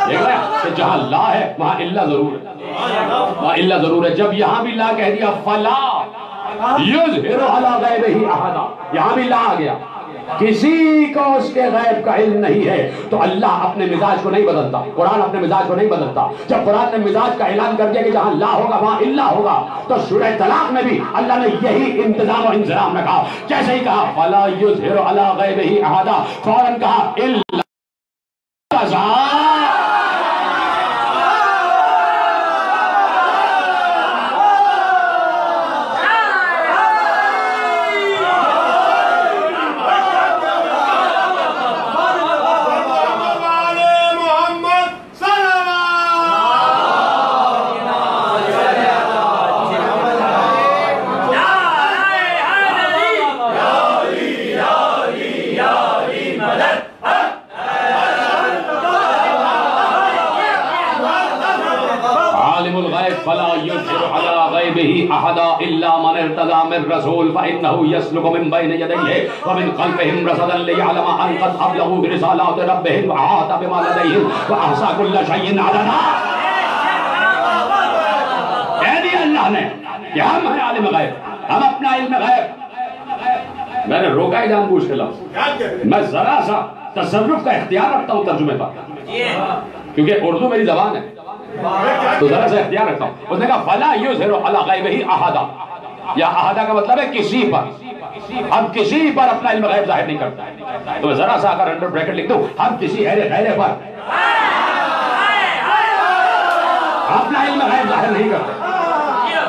دیکھ رہے ہیں کہ جہاں لا ہے وہاں اللہ ضرور ہے، وہاں اللہ ضرور ہے. جب یہاں بھی لا کہہ دیا فلا یظہر علی غیبہ احدا، یہاں بھی لا آ گیا، کسی کو اس کے غیب کا علم نہیں ہے. تو اللہ اپنے مزاج کو نہیں بدلتا، قرآن اپنے مزاج کو نہیں بدلتا. جب قرآن نے مزاج کا اعلان کر دیا کہ جہاں لا ہوگا وہاں اللہ ہوگا، تو سورہ طلاق میں بھی اللہ نے یہی انتظام و انضرام رکھا. جیسے ہی کہا فلا یظہر علی غیبہ احدا، فوراً کہا الا احدا الا من ارتضى من رسول فانه يسلك من بين يديه ومن خلفهم رصدا ليعلم ان قد ابلغوا برسالات ربهم واحاط بما لديهم واحصى كل شيء عددا. کہہ دیا اللہ نے کہ ہم ہیں عالم غیب، ہم اپنا علم غیب. میں نے روکا ہے جان بوجھ کے لفظ، میں ذرا سا تصرف کا اختیار رکھتا ہوں ترجمے پر، کیونکہ اردو میری زبان ہے تو ذرا سے اختیار رکھتا ہوں. اس نے کہا فَلَا يُظْهِرُ عَلَى غَيْبِهِ أَحَدًا، یا احدہ کا مطلب ہے کسی پر، ہم کسی پر اپنا علم غیب ظاہر نہیں کرتے. تو میں ذرا سا اگر انڈر بریکٹ لکھ دوں، ہم کسی غیر پر اپنا علم غیب ظاہر نہیں کرتے،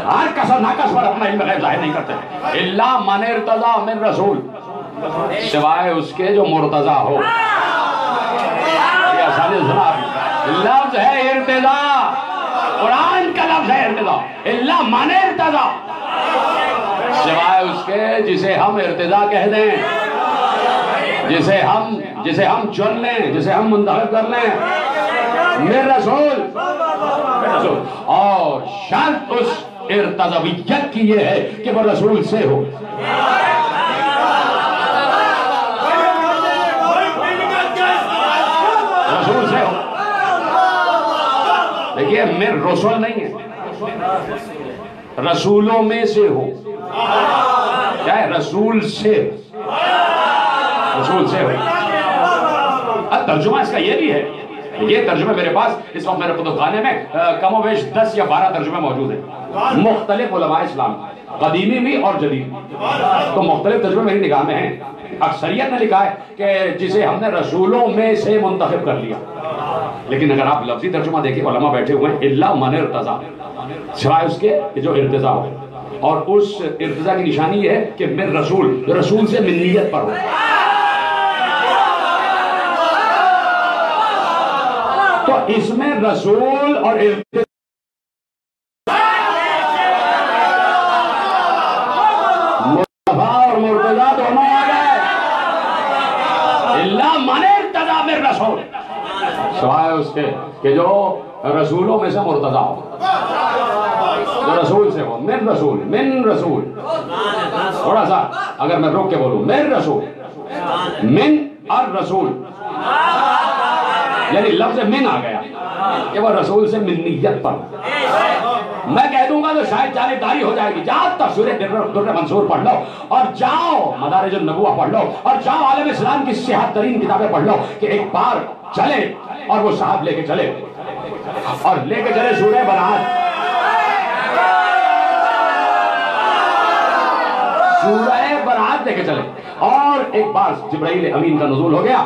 ہر کس و ناکس پر اپنا علم غیب ظاہر نہیں کرتے. اِلَّا مَنِ ارْتَضَى مِن رَسُول، سوائے اس کے جو مرتضی ہو. یہ آسانی سنا، لفظ ہے ارتضا، قرآن کا لفظ ہے ارتضا. اللہ من ارتضا، سوائے اس کے جسے ہم ارتضا کہہ دیں، جسے ہم چن لیں، جسے ہم منتخب کر لیں. میرے رسول، اور شرط اس ارتضویت کی یہ ہے کہ وہ رسول سے ہو. رسول سے ہو. دیکھئے میں رسول نہیں ہے، رسولوں میں سے ہو. کیا ہے؟ رسول سے، رسول سے ہو. ترجمہ اس کا یہ بھی ہے، یہ ترجمہ میرے پاس اس وقت میرے کتبخانے میں کم و بیش 10 یا 12 ترجمے موجود ہیں، مختلف علماء اسلام، قدیمی بھی اور جدید. تو مختلف ترجمے میری نگاہ میں ہیں. اکثریت نے لکھا ہے کہ جسے ہم نے رسولوں میں سے منتخب کر لیا. لیکن اگر آپ لفظی ترجمہ دیکھیں، علماء بیٹھے ہوئے ہیں الا من ارتضا، سوائے اس کے جو ارتضا ہو. اور اس ارتضا کی نشانی یہ ہے کہ من رسول، رسول سے منیت پر ہو. تو اس میں رسول اور ارتضا اور مرتضی دونوں آ گئے. الا من ارتضا من رسول، سوائے اس کے کہ جو رسولوں میں سے مرتضی ہو، جو رسول سے ہو. من رسول، من رسول. تھوڑا سا اگر میں روک کے بولوں، من رسول، من الرسول، یعنی لفظ من آ گیا کہ وہ رسول سے منیت پر. میں کہہ دوں گا تو شاید جانبداری ہو جائے گی. جاؤ تفسیر در منصور پڑھ لو اور جاؤ مدارج النبوہ پڑھ لو اور جاؤ عالم اسلام کی صحت ترین کتابیں پڑھ لو کہ ایک بار چلے اور وہ صاحب لے کے چلے اور لے کے چلے سورہ برات. سورہ برات لے کے چلے اور ایک بار جبرائیل امین کا نزول ہو گیا.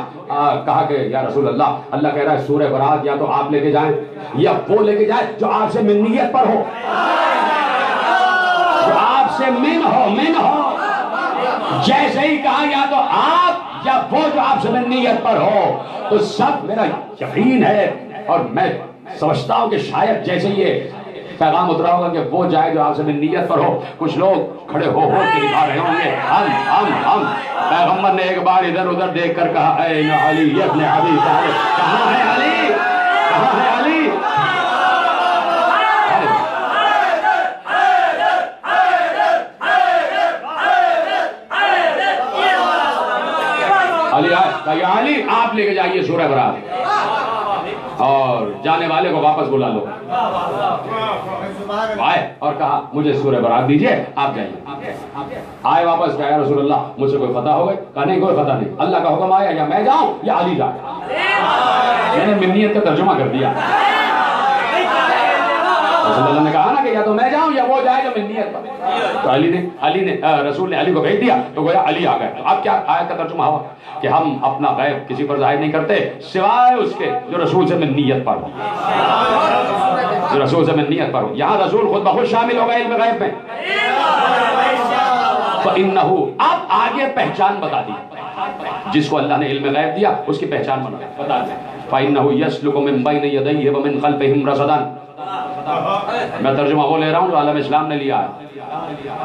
کہا کہ یا رسول اللہ, اللہ کہہ رہا ہے سورہ برات یا تو آپ لے کے جائیں یا وہ لے کے جائیں جو آپ سے منیت پر ہو, جو آپ سے من ہو. جیسے ہی کہا یا تو آپ یا وہ جو آپ سے منیت پر ہو, تو سب میرا یقین ہے اور میں سمجھتا ہوں کہ شاید جیسے یہ پیغام اترا ہوگا کہ وہ جائے جو آپ سے نیت پر ہو, کچھ لوگ کھڑے ہو کے دکھا رہے ہوں گے ہم. پیغمبر نے ایک بار ادھر ادھر دیکھ کر کہا اے علی ابن ابی طالب, کہاں ہے علی, کہاں ہے علی. علی آئے, یا علی آپ لے کے جائیے سورہ برات اور جانے والے کو واپس بلا لو. آئے اور کہا مجھے سورہ برات دیجئے, آپ جائیے. آئے واپس, کہا یا رسول اللہ مجھ سے کوئی فتح ہو گئے, کہا نہیں کوئی فتح نہیں, اللہ کا حکم آیا یا میں جاؤں یا علی جائے. میں نے منیت کا ترجمہ کر دیا. رسول اللہ نے کہا نا کہ یا تو میں جاؤں یا وہ جائے جو منیت پر. تو رسول نے علی کو بھیج دیا تو گویا علی آ گئے. اب کیا آیت کا ترجمہ ہوا کہ ہم اپنا غیب کسی پر ظاہر نہیں کرتے سوائے اس کے جو رسول سے منیت پر ہو, جو رسول سے منیت پر ہو. یہاں رسول خود بخود شامل ہو گئے علم غیب میں. فَإِنَّهُ اب آگے پہچان بتا دی, جس کو اللہ نے علم غیب دیا اس کی پہچان بتا دی. فَإِنَّهُ يَسْلُكُ مِن بَيْنِ يَدَيْهِ وَمِن خَلْفِهِ رَصَدًا. میں ترجمہ وہ لے رہا ہوں جو عالم اسلام نے لیا ہے,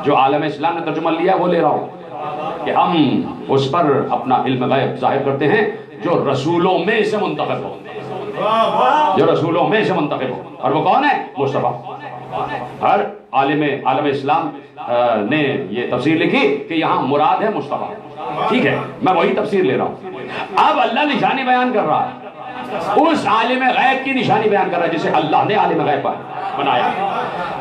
جو عالم اسلام نے ترجمہ لیا ہے وہ لے رہا ہوں کہ ہم اس پر اپنا علم غیب ظاہر کرتے ہیں جو رسولوں میں سے منتخب ہو, جو رسولوں میں سے منتخب ہو. اور وہ کون ہے؟ مصطفیٰ. ہر عالم اسلام نے یہ تفسیر لکھی کہ یہاں مراد ہے مصطفیٰ. ٹھیک ہے, میں وہی تفسیر لے رہا ہوں. اب اللہ نشانی بیان کر رہا ہے, اس عالم غیب کی نشانی بیان کر رہا ہے جسے اللہ نے عالم غیب بنایا.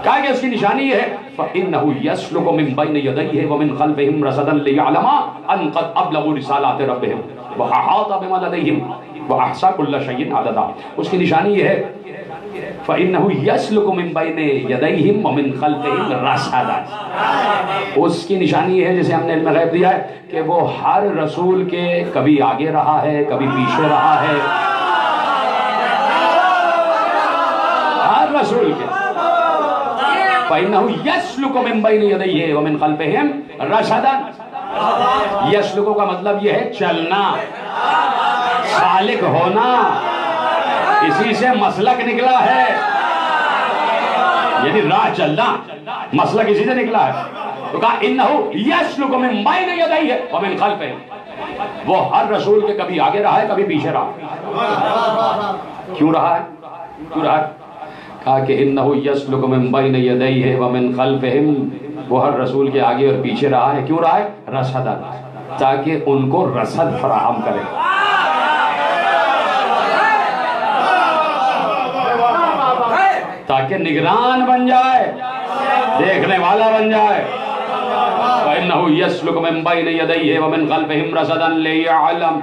کہا کہ اس کی نشانی یہ ہے فَإِنَّهُ يَسْلُكُ مِن بَيْنِ يَدَيْهِ وَمِن خَلْفِهِمْ رَصَدًا لِيَعْلَمَ أَنْ قَدْ أَبْلَغُوا رِسَالَاتِ رَبِّهِمْ وَأَحَاطَ بِمَا لَدَيْهِمْ وَأَحْصَىٰ كُلَّ شَيْءٍ عَدَدًا. اس کی نشانی یہ ہے فَإِنَّهُ يَسْلُكُ مِن بَيْنِ يَدَيْهِمْ وَمِن خَلْفِهِمْ رَصَدًا. اس کی نشانی یہ ہے جسے ہم نے علم غیب دیا ہے کہ وہ ہر رسول کے کبھی آگے رہا ہے کبھی پیچھے رہا ہے, رسول کے. فَإِنَّهُ يَسْلُكُ مِن بَيْنِ يَدَيْهِ وَمِن خَلْفِهِمْ رَشَدًا. یسلُکُ کا مطلب یہ ہے چلنا, سالک ہونا, اسی سے مسلک نکلا ہے, یعنی راہ چلنا, مسلک اسی سے نکلا ہے. تو کہا اِنَّهُ يَسْلُكُ مِن بَيْنِ يَدَيْهِ وَمِن خَلْفِهِمْ. وہ ہر رسول کے کبھی آگے رہا ہے کبھی پیچھے رہا. کیوں رہا ہے, کیوں رہا ہے؟ کہا کہ اِنَّهُ يَسْلُكُ مِن بَيْنِ يَدَيْهِ وَمِن خَلْفِهِمْ. وہ ہر رسول کے آگے اور پیچھے رہا ہے. کیوں رہا ہے؟ رَصَدًا, تاکہ ان کو رصد فراہم کرے, تاکہ نگران بن جائے, دیکھنے والا بن جائے. وَإِنَّهُ يَسْلُكُ مِن بَيْنِ يَدَيْهِ وَمِن خَلْفِهِمْ رَصَدًا لِيَعْلَمَ.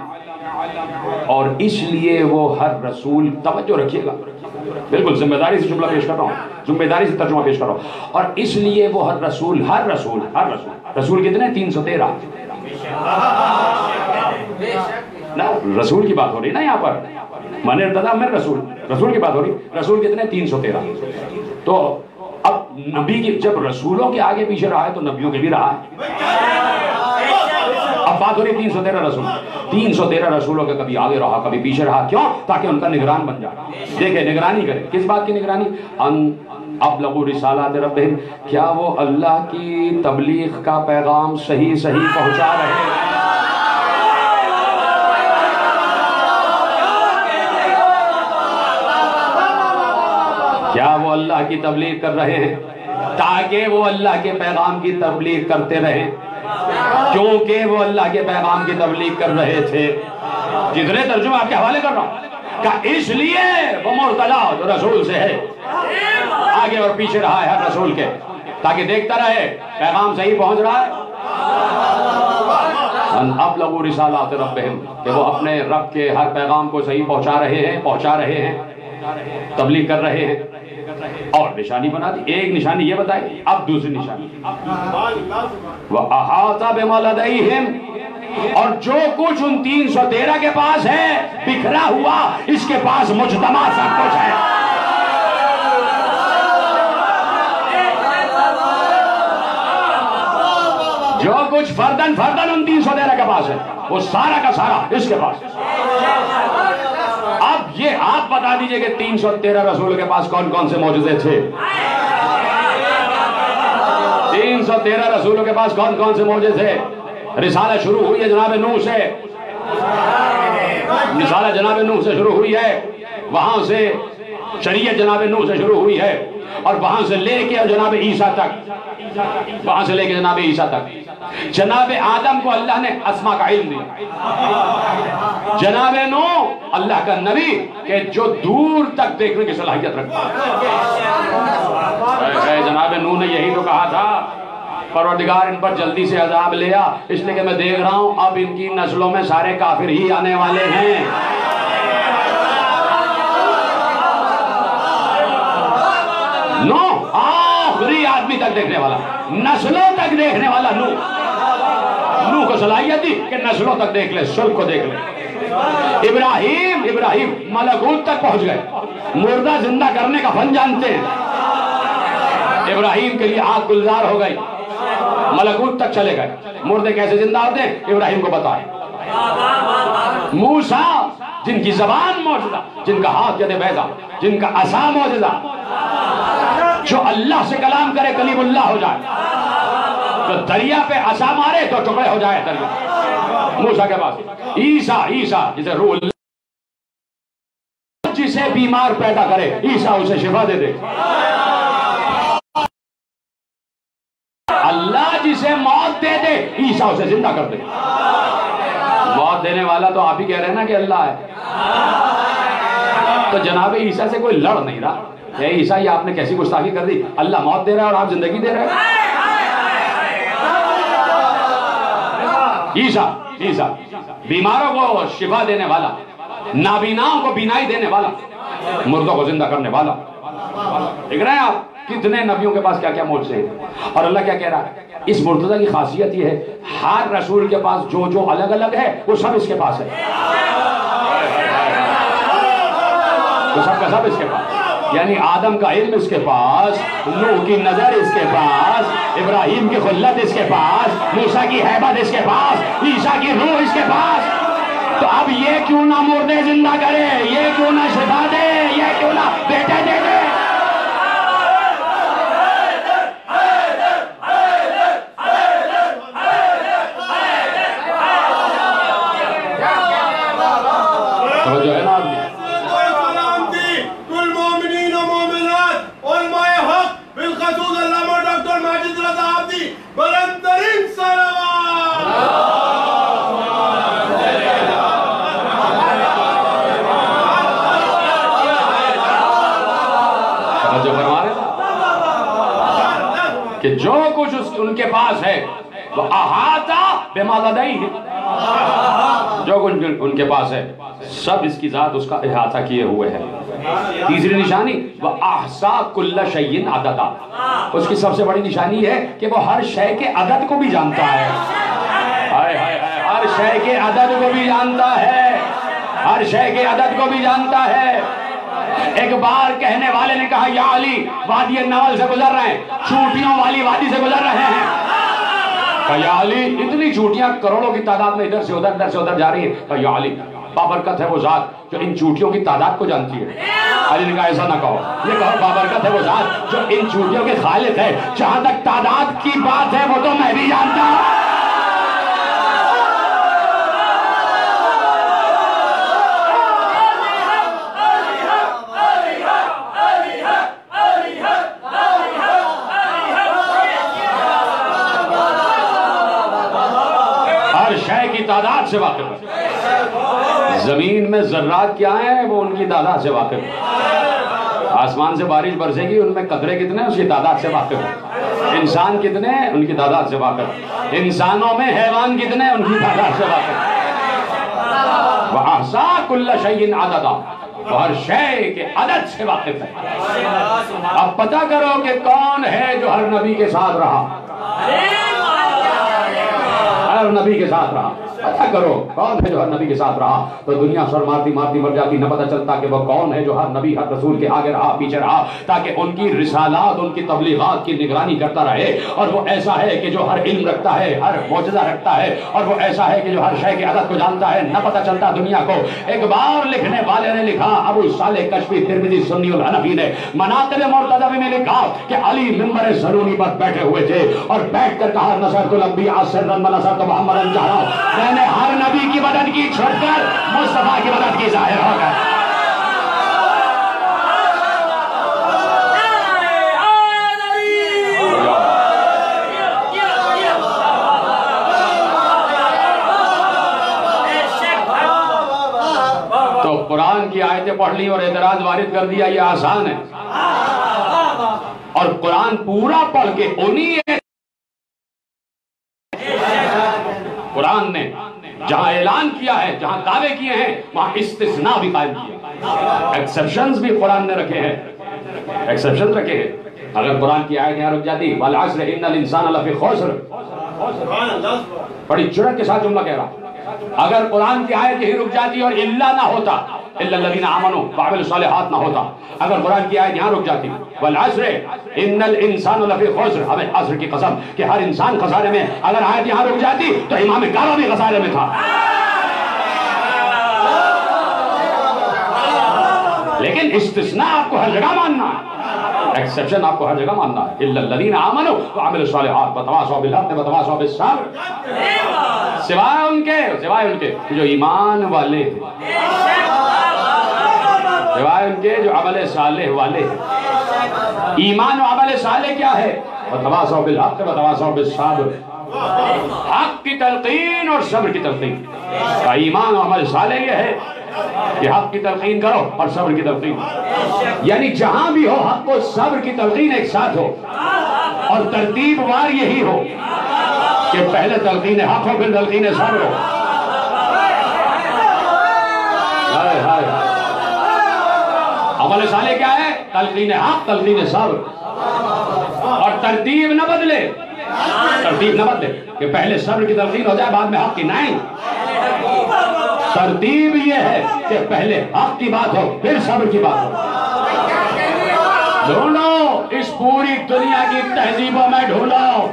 اور اس لیے وہ ہر رسول, توجہ رکھیے گا, بالکل ذمہ داری سے جملہ پیش کر رہا ہوں, ذمہ داری سے ترجمہ پیش کر رہا ہوں. اور اس لیے وہ ہر رسول کتنے؟ 313. رسول کی بات ہو رہی نا یہاں پر, من ارتضی من رسول کی بات ہو رہی. رسول کتنے؟ 313. تو اب نبی کی جب رسولوں کے آگے پیچھے رہا ہے تو نبیوں کے بھی رہا ہے. اب بات ہو رہی 313 رسول. 313 رسولوں کے کبھی آگے رہا کبھی پیچھے رہا. کیوں؟ تاکہ ان کا نگران بن جائے. دیکھیں نگرانی کرے, کس بات کی نگرانی؟ ابلغوا رسالات ربہم, کیا وہ اللہ کی تبلیغ کا پیغام صحیح پہنچا رہے ہیں. کیا وہ اللہ کی تبلیغ کر رہے ہیں؟ تاکہ وہ اللہ کے پیغام کی تبلیغ کرتے رہیں, کیونکہ وہ اللہ کے پیغام کی تبلیغ کر رہے تھے. جتنے ترجمہ آپ کے حوالے کر رہا ہوں, کہ اس لیے وہ مرتضی جو رسول سے ہے آگے اور پیچھے رہا ہے ہر رسول کے، تاکہ دیکھتا رہے پیغام صحیح پہنچ رہا ہے. ان ابلغوا رسالات ربہم، کہ وہ اپنے رب کے ہر پیغام کو صحیح پہنچا رہے ہیں تبلیغ کر رہے ہیں. اور نشانی بنا دی، ایک نشانی یہ بتائی، اب دوسری نشانی وَأَحَاطَ بِمَا لَدَيْهِمْ، اور جو کچھ ان 313 کے پاس ہے بکھرا ہوا، اس کے پاس مجتمع سب کچھ ہے. جو کچھ فردن ان 313 کے پاس ہے وہ سارا کا سارا اس کے پاس. اب یہ آپ بتا دیجئے کہ 313 رسول کے پاس کون کون سے معجزے تھے؟ 313 رسولوں کے پاس کون کون سے معجزے تھے؟ رسالہ شروع ہوئی ہے جناب نوح سے، رسالہ جناب نوح سے شروع ہوئی ہے، وہاں سے شریعت جناب نوح سے شروع ہوئی ہے، اور وہاں سے لے کے جناب عیسیٰ تک، وہاں سے لے کے جناب عیسیٰ تک. جناب آدم کو اللہ نے اسماء کا علم دیا، جناب نوح اللہ کا نبی کہ جو دور تک دیکھنے کی صلاحیت رکھتا ہے. جناب نوح نے یہی تو کہا تھا پروردگار ان پر جلدی سے عذاب لیا، اس لیے کہ میں دیکھ رہا ہوں اب ان کی نسلوں میں سارے کافر ہی آنے والے ہیں. نوح آخری آدمی تک دیکھنے والا، نسلوں تک دیکھنے والا نوح کو صلاحیت دی کہ نسلوں تک دیکھ لے، سلک کو دیکھ لے. ابراہیم ملکوت تک پہنچ گئے، مردہ زندہ کرنے کا فن جانتے ہیں. ابراہیم کے لیے آگ گلزار ہو گئی، ملکوت تک چلے گئے. مردے کیسے زندہ ہوتے ہیں ابراہیم کو بتائے. موسیٰ جن کی زبان معجزہ، جن کا ہاتھ ید بیضا، جن کا عصا معجزہ، جو اللہ سے کلام کرے کلیم اللہ ہو جائے، جو دریا پہ عصا مارے تو ٹکڑے ہو جائے دریا. موسیٰ کے پاس عیسیٰ جسے روح اللہ، جسے بیمار پیدا کرے عیسیٰ اسے شفا دے دے. اللہ جسے موت دے دے عیسیٰ اسے زندہ کر دے. موت دینے والا تو آپ ہی کہہ رہے ہیں نا کہ اللہ ہے. تو جناب عیسیٰ سے کوئی لڑ نہیں رہا. اے عیسیٰ یہ آپ نے کیسی گستاخی کر دی، اللہ موت دے رہا ہے اور آپ زندگی دے رہے ہیں. عیسیٰ بیماروں کو شفا دینے والا، نابیناؤں کو بینائی دینے والا، مردوں کو زندہ کرنے والا. دیکھ رہے ہیں آپ کتنے نبیوں کے پاس کیا کیا معجزے ہیں. اور اللہ کیا کہہ رہا ہے، اس مرتضی کی خاصیت یہ ہے ہر رسول کے پاس جو الگ الگ ہے وہ سب اس کے پاس ہے، وہ سب کا سب اس کے پاس. یعنی آدم کا علم اس کے پاس، نوح کی نظر اس کے پاس، ابراہیم کی خلت اس کے پاس، موسیٰ کی ہیبت اس کے پاس، عیسیٰ کی روح اس کے پاس. تو اب یہ کیوں نہ مردے زندہ کرے، یہ کیوں نہ شفا دے، یہ کیوں نہ بیٹے دے دے. جو ہے نا کہ جو کچھ ان کے پاس ہے وہ احاطہ بما لدیہم، جو کچھ ان کے پاس ہے سب اس کی ذات اس کا احاطہ کیے ہوئے ہے. تیسری نشانی وَأَحْصَىٰ كُلَّ شَيْءٍ عَدَدًا، اس کی سب سے بڑی نشانی ہے کہ وہ ہر شے کے عدد کو بھی جانتا ہے. ہر شے کے عدد کو بھی جانتا ہے، ہر شے کے عدد کو بھی جانتا ہے. ایک بار کہنے والے نے کہا یا علی وادی النول سے گزر رہے ہیں، چوٹیوں والی وادی سے گزر رہے ہیں. کہا یا علی اتنی چوٹیاں کروڑوں کی تعداد میں ادھر سے ادھر جا رہی ہیں. کہا یا علی بابرکت ہے وہ ذات جو ان چوٹیوں کی تعداد کو جانتی ہے. علی نے کہا ایسا نہ کہو، یہ کہو بابرکت ہے وہ ذات جو ان چوٹیوں کے خالق ہے، جہاں تک تعداد کی بات ہے وہ تو میں بھی جانتا ہوں. ہر شے کی تعداد سے واقف ہے. زمین میں ذرات کیا ہیں وہ ان کی تعداد سے واقف ہے. آسمان سے بارش برسے گی، ان میں قطرے کتنے ہیں اس کی تعداد سے واقف ہے. انسان کتنے ہیں ان کی تعداد سے واقف ہے. انسانوں میں حیوان کتنے ہیں ان کی تعداد سے واقف ہے. وَأَحْصَىٰ كُلَّ شَيْءٍ عَدَدًا، وہ ہر شے کے عدد سے واقف ہے. اب پتہ کرو کہ کون ہے جو ہر نبی کے ساتھ رہا، ہر نبی کے ساتھ رہا. پتہ کرو کون ہے جو ہر نبی کے ساتھ رہا. تو دنیا سر مارتی مارتی مر جاتی، نہ پتہ چلتا کہ وہ کون ہے جو ہر نبی ہر رسول کے آگے رہا پیچھے رہا، تاکہ ان کی رسالات ان کی تبلیغات کی نگرانی کرتا رہے. اور وہ ایسا ہے کہ جو ہر علم رکھتا ہے، ہر معجزہ رکھتا ہے، اور وہ ایسا ہے کہ جو ہر شے کے عدد کو جانتا ہے. نہ پتہ چلتا دنیا کو. ایک بار لکھنے والے نے لکھا، ابو صالح کشفی ترمذی سنی الحنفی نے مناقب مرتضوی میں لکھا کہ علی منبر زنونی پر بیٹھے ہوئے تھے اور بیٹھ کر کہا نصرت الانبیاء سرا ونصرت محمدا جہرا، میں نے ہر نبی کی مدد کی چھوڑ کر مصطفیٰ کی مدد کی ظاہر ہو گئے. تو قرآن کی آیتیں پڑھ لی اور اعتراض وارد کر دیا، یہ آسان ہے. اور قرآن پورا پڑھ کے انہی قرآن نے جہاں اعلان کیا ہے، جہاں دعوے کیے ہیں، وہاں استثناء بھی قائم کیا. ایکسیپشنز بھی قرآن نے رکھے ہیں، ایکسیپشنز رکھے ہیں. اگر قرآن کی آیت یہاں رک جاتی والعصر ان الانسان لفی خسر، بڑی جرأت کے ساتھ جملہ کہہ رہا. اگر قرآن کی آیت یہی رک جاتی اور الا نہ ہوتا، الا الذین آمنوا وعملوا الصالحات نہ ہوتا، اگر قرآن کی آیت یہاں رک جاتی والعصر ان الانسان لفی خسر، ہمیں عصر کی قسم کہ ہر انسان خسارے میں، اگر آیت یہاں رک جاتی تو امام کعبہ بھی خسارے میں تھا. لیکن استثناء آپ کو ہر جگہ ماننا ہے، ایکسیپشن آپ کو ہر جگہ ماننا ہے. الا الذین آمنوا وعملوا الصالحات وتواصوا بالحق وتواصوا بالصبر، سوائے ان کے جو ایمان والے ہیں، سوائے ان کے جو عمل صالح والے ہیں. ایمان و عمل صالح کیا ہے؟ وتواصوا بالحق وتواصوا بالصبر، حق کی تلقین اور صبر کی تلقین. ایمان و عمل صالح یہ ہے کہ حق کی تلقین کرو اور صبر کی تلقین، یعنی جہاں بھی ہو حق و صبر کی تلقین ایک ساتھ ہو، اور ترتیب وار یہی ہو کہ پہلے تلقین حق ہو پھر تلقین صبر ہو. عمل صالح کیا ہے؟ تلقین حق تلقین صبر، اور ترتیب نہ بدلے، ترتیب نہ بدلے کہ پہلے صبر کی تلقین ہو جائے بعد میں حق کی. نہیں، ترتیب یہ ہے کہ پہلے حق کی بات ہو پھر صبر کی بات ہو. ڈھونڈو اس پوری دنیا کی تہذیبوں میں، ڈھونڈو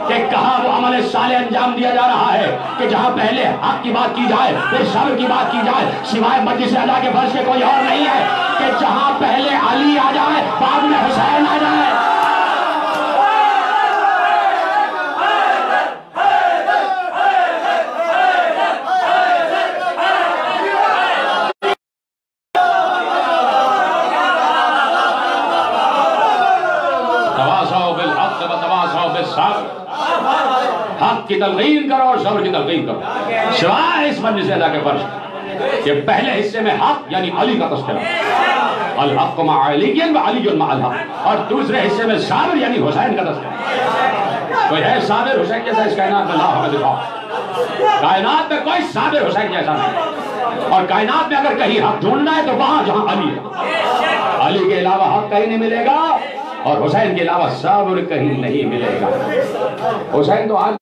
کہ کہاں وہ عمل صالح انجام دیا جا رہا ہے کہ جہاں پہلے حق کی بات کی جائے پھر صبر کی بات کی جائے. سوائے مجلس اعلیٰ کے فرض کے کوئی اور نہیں ہے کہ جہاں پہلے علی آ جائے بعد میں حسین آ جائے. حق کی تلقین کرو اور صبر کی تلقین کرو. سوائے اس مجلس اعلیٰ کے فرض کہ پہلے حصے میں حق یعنی علی کا تذکرہ، الحق مع علی وعلی مع الحق، اور دوسرے حصے میں صابر یعنی حسین کا تذکرہ. کوئی ہے صابر حسین جیسا اس کائنات میں؟ لا ہمیں دکھاؤ. کائنات میں کوئی صابر حسین جیسا نہیں. اور کائنات میں اگر کہیں حق ڈھونڈنا ہے تو وہاں جہاں علی ہے. علی کے علاوہ حق کہیں نہیں ملے گا اور حسین کے علاوہ صبر کہیں نہیں ملے گا. حسین تو آج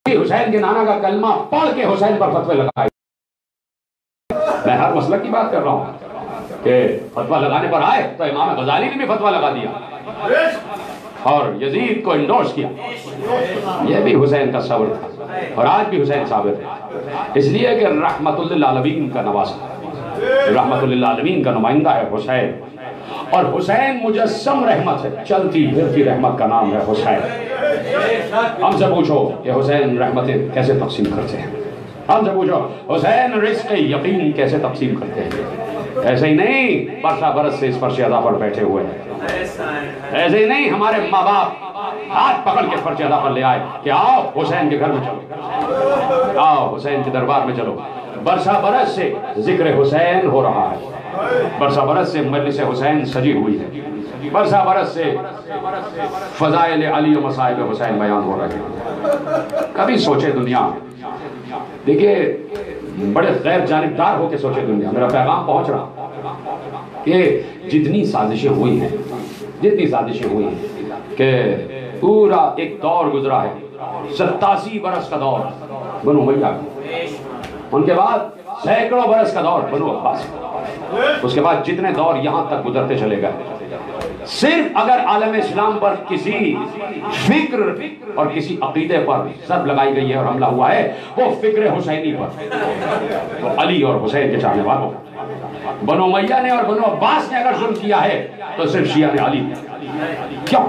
حسین کے نانا کا کلمہ پڑھ کے حسین پر فتوے لگائے. میں ہر مسلک کی بات کر رہا ہوں کہ فتوہ لگانے پر آئے تو امام غزالی نے بھی فتوہ لگا دیا اور یزید کو انڈورس کیا. یہ بھی حسین کا صبر تھا اور آج بھی حسین صابر ہے، اس لیے کہ رحمت للعالمین کا نواسا، رحمت للعالمین کا نمائندہ ہے حسین. اور حسین مجسم رحمت ہے، چلتی پھرتی رحمت کا نام ہے حسین. ہم سے پوچھو کہ حسین رحمتیں کیسے تقسیم کرتے ہیں، ہم سے پوچھو حسین رزق یقین کیسے تقسیم کرتے ہیں. ایسے ہی نہیں برسہ برس سے اس فرش ادا پر بیٹھے ہوئے ہیں، ایسے ہی نہیں ہمارے ماں باپ ہاتھ پکڑ کے پرچہ ادا پر لے آئے کہ آؤ حسین کے گھر میں چلو، آؤ حسین کے دربار میں چلو۔ برسا برس سے ذکر حسین ہو رہا ہے، برسا برس سے مجلس حسین سجی ہوئی ہے، برسا برس سے فضائل علی و مصائب حسین بیان ہو رہے ہیں۔ کبھی سوچے دنیا، دیکھیے بڑے غیر جانبدار ہو کے سوچے دنیا، میرا پیغام پہنچ رہا کہ جتنی سازشیں ہوئی ہیں، جتنی سازشیں ہوئی ہیں، کہ پورا ایک دور گزرا ہے، 87 برس کا دور بنو امیہ کا، ان کے بعد سینکڑوں برس کا دور بنو عباس کا، اس کے بعد جتنے دور یہاں تک گزرتے چلے گئے، صرف اگر عالم اسلام پر کسی فکر اور کسی عقیدے پر ضرب لگائی گئی ہے اور حملہ ہوا ہے، وہ فکر حسینی پر، وہ علی اور حسین کے چاہنے والوں۔ بنو امیہ نے اور بنو عباس نے اگر ظلم کیا ہے تو صرف شیعہ نے علی نے۔ کیوں؟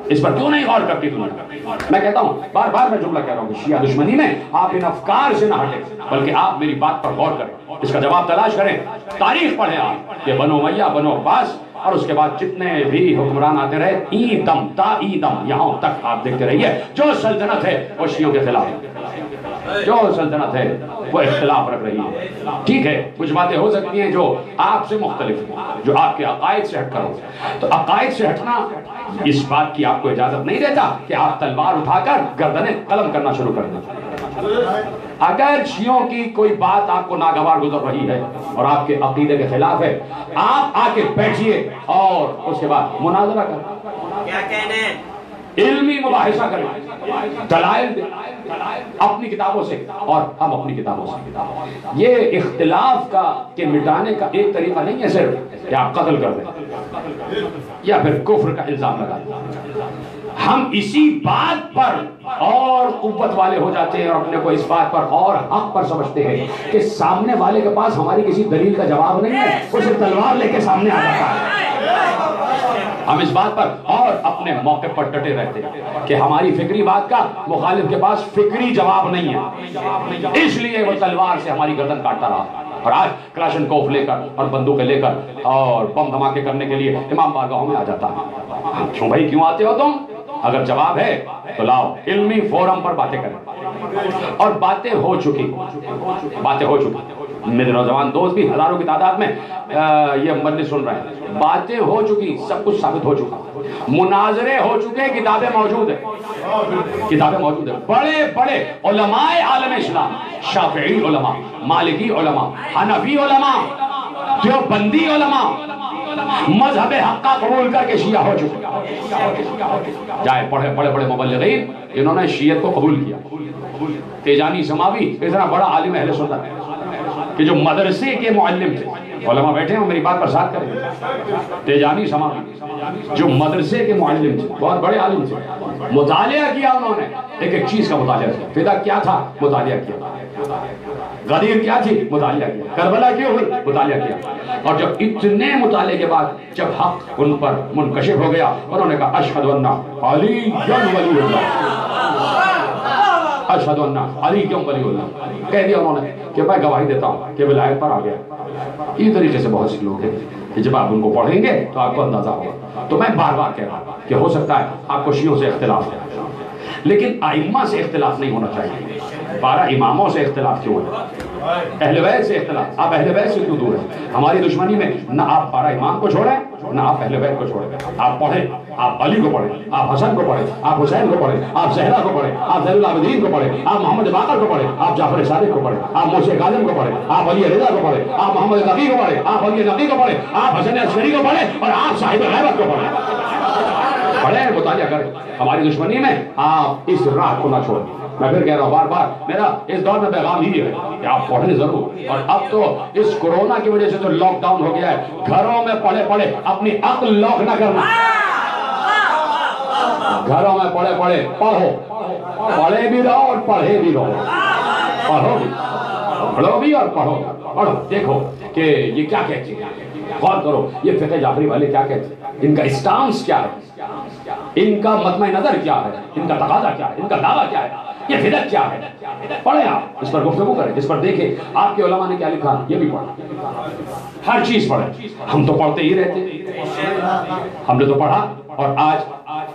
اس پر کیوں نہیں غور کرتی دنیا؟ میں کہتا ہوں، بار بار میں جملہ کہہ رہا ہوں کہ شیعہ دشمنی میں آپ ان افکار سے نہ ہٹیں، بلکہ آپ میری بات پر غور کریں، اس کا جواب تلاش کریں، تاریخ پڑھیں آپ کہ بنو امیہ، بنو عباس اور اس کے بعد جتنے بھی حکمران آتے رہے، ایدم تا ایدم یہاں تک آپ دیکھتے رہیے، جو سلطنت ہے وہ شیعوں کے خلاف ہے، جو سلطنت ہے وہ اختلاف رکھ رہی ہے۔ ٹھیک ہے، کچھ باتیں ہو سکتی ہیں جو آپ سے مختلف ہیں، جو آپ کے عقائد سے ہٹ کر ہو، تو عقائد سے ہٹنا اس بات کی آپ کو اجازت نہیں دیتا کہ آپ تلوار اٹھا کر گردنیں قلم کرنا شروع کر دیں۔ اگر شیعوں کی کوئی بات آپ کو ناگوار گزر رہی ہے اور آپ کے عقیدے کے خلاف ہے، آپ آ کے بیٹھیے اور اس کے بعد مناظرہ کریں، کیا کہنے علمی مباحثہ کریں، دلائل دیں اپنی کتابوں سے اور ہم اپنی کتابوں سے۔ یہ اختلاف کے مٹانے کا ایک طریقہ نہیں ہے صرف کہ آپ قتل کر دیں یا پھر کفر کا الزام لگا دیں۔ ہم اسی بات پر اور قوت والے ہو جاتے ہیں اور اپنے کو اس بات پر اور حق پر سمجھتے ہیں کہ سامنے والے کے پاس ہماری کسی دلیل کا جواب نہیں ہے، وہ صرف تلوار لے کے سامنے آ جاتا ہے۔ ہم اس بات پر اور اپنے موقع پر ڈٹے رہتے ہیں کہ ہماری فکری بات کا مخالف کے پاس فکری جواب نہیں ہے، اس لیے وہ تلوار سے ہماری گردن کاٹتا رہا۔ اور آج کلاشن کوف لے کر اور بندوقیں لے کر اور بم دھماکے کرنے کے لیے امام بارگاہوں میں آ جاتا ہے۔ کیوں بھائی، کیوں آتے ہو تم؟ اگر جواب ہے تو لاؤ، علمی فورم پر باتیں کریں۔ اور باتیں ہو چکی، میرے نوجوان دوست بھی ہزاروں کی تعداد میں یہ مجلس سن رہے ہیں، باتیں ہو چکی، سب کچھ ثابت ہو چکا، مناظرے ہو چکے، کتابیں موجود ہیں، بڑے بڑے علماء عالم اسلام، شافعی علماء، مالکی علماء، حنفی علماء، دیوبندی علماء مذہب حق کا قبول کر کے شیعہ ہو چکے۔ جائے پڑھے بڑے بڑے مبلغین، انہوں نے شیعت کو قبول کیا۔ تیجانی سماوی اتنا بڑا عالم اہل سنت ہے کہ جو مدرسے کے معلم تھے، علماء بیٹھے ہیں میری بات پر ساتھ کریں، تیجانی سماوی جو مدرسے کے معلم تھے، بہت بڑے عالم تھے، مطالعہ کیا انہوں نے، ایک ایک چیز کا مطالعہ کیا، فدا کیا تھا مطالعہ کیا، غدیر کیا تھی مطالعہ کیا، کربلا کیوں ہوئی مطالعہ کیا۔ اور جب اتنے مطالعے کے بعد جب حق ان پر منکشف ہو گیا، انہوں نے کہا اشہد ان علی ولی اللہ، اشہد ان علی ولی اللہ، کہہ دیا انہوں نے کہ میں گواہی دیتا ہوں کہ ولایت پر آ گیا۔ یہ طریقے سے بہت سے لوگ ہیں کہ جب آپ ان کو پڑھیں گے تو آپ کو اندازہ ہوگا۔ تو میں بار بار کہہ رہا ہوں کہ ہو سکتا ہے آپ کو شیعوں سے اختلاف ہے، لیکن ائمہ سے اختلاف نہیں ہونا چاہیے۔ 12 اماموں سے اختلاف کیوں ہے؟ اہل بیت سے اختلاف، آپ اہل بیت سے کیوں دور ہیں؟ ہماری دشمنی میں نہ آپ 12 امام کو چھوڑیں نہ آپ اہل بیت کو چھوڑیں، آپ پڑھیں، آپ علی کو پڑھیں، آپ حسن کو پڑھیں، آپ حسین کو پڑھیں، آپ زہرا کو پڑھیں، آپ زین العابدین کو پڑھیں، آپ محمد باقر کو پڑھیں، آپ جعفر صادق کو پڑھیں، آپ موسیٰ کاظم کو پڑھیں، آپ علی رضا کو پڑھیں، آپ محمد نبی کو پڑھیں، آپ علی نبی کو پڑھیں، آپ حسن عسکری کو پڑھیں اور آپ صاحب غیبت کو پڑھیں۔ پڑھیں، مطالعہ کریں۔ ہماری دشمنی میں آپ اس راہ کو نہ چھوڑیں۔ میں پھر کہہ رہا ہوں بار بار، میرا اس دور میں پیغام ہی ہے کہ آپ پڑھیں ضرور۔ اور اب تو اس کورونا کی وجہ سے جو لاک ڈاؤن ہو گیا ہے، گھروں میں پڑھے پڑھے اپنی عقل لاک نہ کرنا، گھروں میں پڑھے پڑھے پڑھو، پڑھے بھی رہو اور پڑھے بھی رہو، پڑھو بھی اور پڑھو، دیکھو کہ یہ کیا کہتے ہیں، غور کرو یہ فقہ جعفری والے کیا کہتے ہیں، ان کا اسٹانس کیا ہے، ان کا مطمع نظر کیا ہے، ان کا تقاضا کیا ہے، ان کا دعویٰ کیا ہے، یہ فدق کیا ہے۔ پڑھیں، آپ اس پر گفتگو کریں، اس پر دیکھیں آپ کے علماء نے کیا لکھا، یہ بھی پڑھیں، ہر چیز پڑھیں۔ ہم تو پڑھتے ہی رہتے، ہم نے تو پڑھا اور آج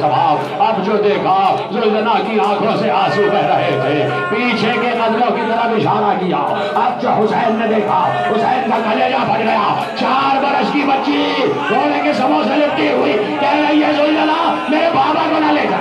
ثواب۔ اب جو دیکھا زلزلہ کی آنکھوں سے آنسو بہ رہے تھے، پیچھے کے قدموں کی طرف اشارہ کیا۔ اب جو حسین نے دیکھا، حسین کا کلیجہ پھٹ گیا۔ 4 برس کی بچی رونے کے سموں سے لپٹی ہوئی کہہ رہی ہے زلزلہ میرے بابا کو نہ لے جا،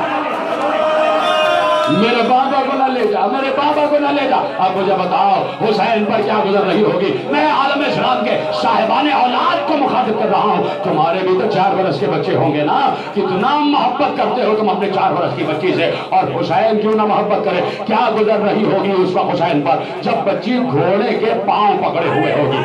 میرے بابا کو نہ لے جا، میرے بابا کو نہ لے جا۔ اب مجھے بتاؤ حسین پر کیا گزر رہی ہوگی؟ میں عالم اسلام کے صاحبان اولاد کو مخاطب کر رہا ہوں۔ تمہارے بھی تو 4 برس کے بچے ہوں گے نا؟ کتنا محبت کرتے ہو تم اپنے 4 برس کی بچی سے، اور حسین کیوں نہ محبت کرے؟ کیا گزر رہی ہوگی اس وقت حسین پر جب بچی گھوڑے کے پاؤں پکڑے ہوئے ہوگی،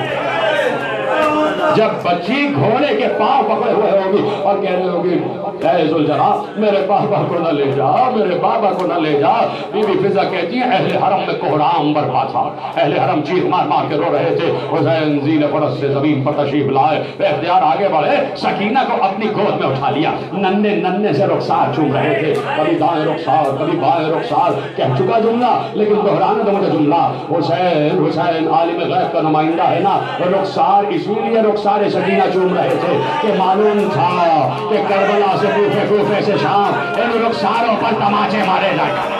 جب بچی گھوڑے کے پاؤں پکڑے ہوئے ہوگی اور کہہ رہے ہوگی اے زلزلہ میرے بابا کو نہ لے جا، میرے بابا کو نہ لے جا۔ بی بی فضا کہتی ہیں اہل حرم میں کوہرام برپا تھا، اہل حرم چیخ مار مار کے رو رہے تھے۔ حسین زیل فرس سے زمین پر تشریف لائے، بے اختیار آگے بڑھے، سکینہ کو اپنی گود میں اٹھا لیا، ننھے ننھے سے رخسار چوم رہے تھے، کبھی دائیں رخسار کبھی بائیں رخسار، کہہ چکا جملہ لیکن دہرانے دو مجھے جملہ۔ حسین حسین عالم غیب کا نمائندہ ہے نا، رخسار اسی لیے رخسار سکینہ چوم رہے تھے کہ معلوم تھا کہ کربلا سے کوفے سے شام ان رخساروں پر تماچے مارے جائیں گے،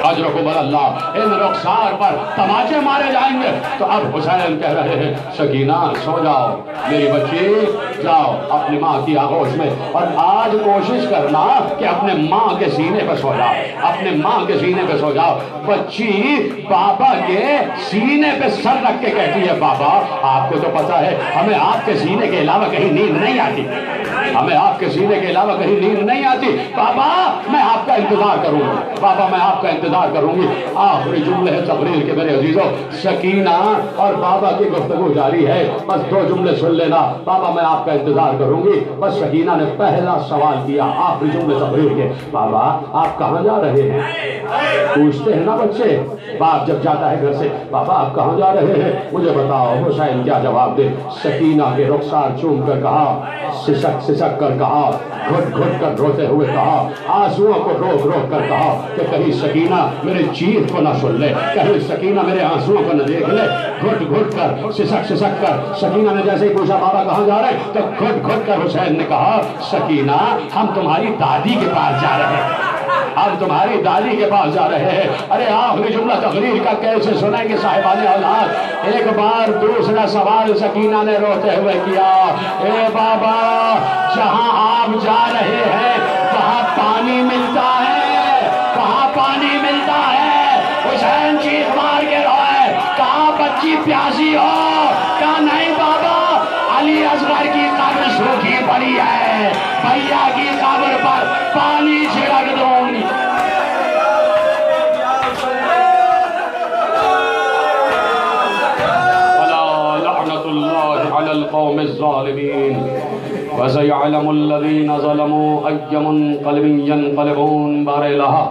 اجرکم اللہ، ان رخسار پر تماچے مارے جائیں گے۔ تو اب حسین کہہ رہے ہیں سکینہ سو جاؤ میری بچی، جاؤ اپنی ماں کی آغوش میں، اور آج کوشش کرنا کہ اپنے ماں کے سینے پہ سو جاؤ، اپنے ماں کے سینے پہ سو جاؤ۔ بچی بابا کے سینے پہ سر رکھ کے کہتی ہے بابا آپ کو تو پتا ہے ہمیں آپ کے سینے کے علاوہ کہیں نیند نہیں آتی، ہمیں آپ کے سینے کے علاوہ کہیں نیند نہیں آتی، بابا میں آپ کا انتظار کروں گی، بابا میں آپ کا انتظار کروں گی۔ آخری جملے ہے تقریر کے میرے عزیزوں، سکینہ اور بابا کی گفتگو جاری ہے، بس 2 جملے سن لینا، بابا میں آپ کا انتظار کروں گی۔ بس سکینہ نے پہلا سوال کیا آخری جملے تقریر کے، بابا آپ کہاں جا رہے ہیں؟ پوچھتے ہیں نا بچے باپ جب جاتا ہے گھر سے، بابا آپ کہاں جا رہے ہیں مجھے بتاؤ۔ حسین کیا جواب دے؟ سکینہ کے رخسار چوم کر کہا، سسک سسک کر کہا، گھٹ گھٹ کر روتے ہوئے کہا، آنسوؤں کو روک روک کر کہا کہ کہیں سکینہ میرے چیخ کو نہ سن لے، کہیں سکینہ میرے آنسوؤں کو نہ دیکھ لے۔ گھٹ گھٹ کر سسک سسک کر سکینہ نے جیسے ہی پوچھا بابا کہاں جا رہے تو گھٹ گھٹ کر حسین نے کہا سکینہ ہم تمہاری دادی کے پاس جا رہے ہیں، اب تمہاری دادی کے پاس جا رہے ہیں۔ ارے آخری جملہ تقریر کا کیسے سنیں گے صاحبان اولاد؟ ایک بار دوسرا سوال سکینہ نے روتے ہوئے کیا، اے بابا جہاں آپ جا رہے ہیں وہاں پانی ملتا ہے، وہاں پانی ملتا ہے؟ حسین چیخ مار کے روئے، کہاں بچی پیاسی ہو؟ کہا نہیں بابا علی اصغر کی قبر سوکھی پڑی ہے، بھیا کی قبر پر پانی چھڑک دوں گی۔ ولا لعنت اللہ علی القوم الظالمین وسيعلم الذين ظلموا أي منقلب ينقلبون۔ بار الہ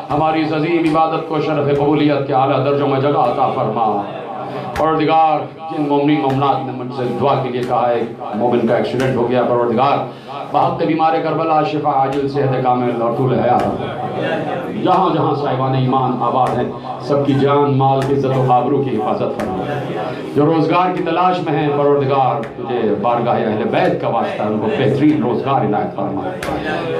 ہماری اس عظیم عبادت کو شرف قبولیت کے اعلیٰ درجوں میں جگہ عطا فرما۔ پروردگار جن مومنین مومنات نے مجھ سے دعا کے لیے کہا ہے مومن کا ایکسیڈنٹ ہو گیا، پروردگار بحق بیمار کربلا شفا عاجل صحت کامل اور طول حیات، جہاں جہاں صاحبان ایمان آباد ہیں سب کی جان مال عزت و آبرو کی حفاظت فرما۔ جو روزگار کی تلاش میں ہیں پروردگار تجھے بارگاہ اہل بیت کا واسطہ ان کو بہترین روزگار عنایت فرما۔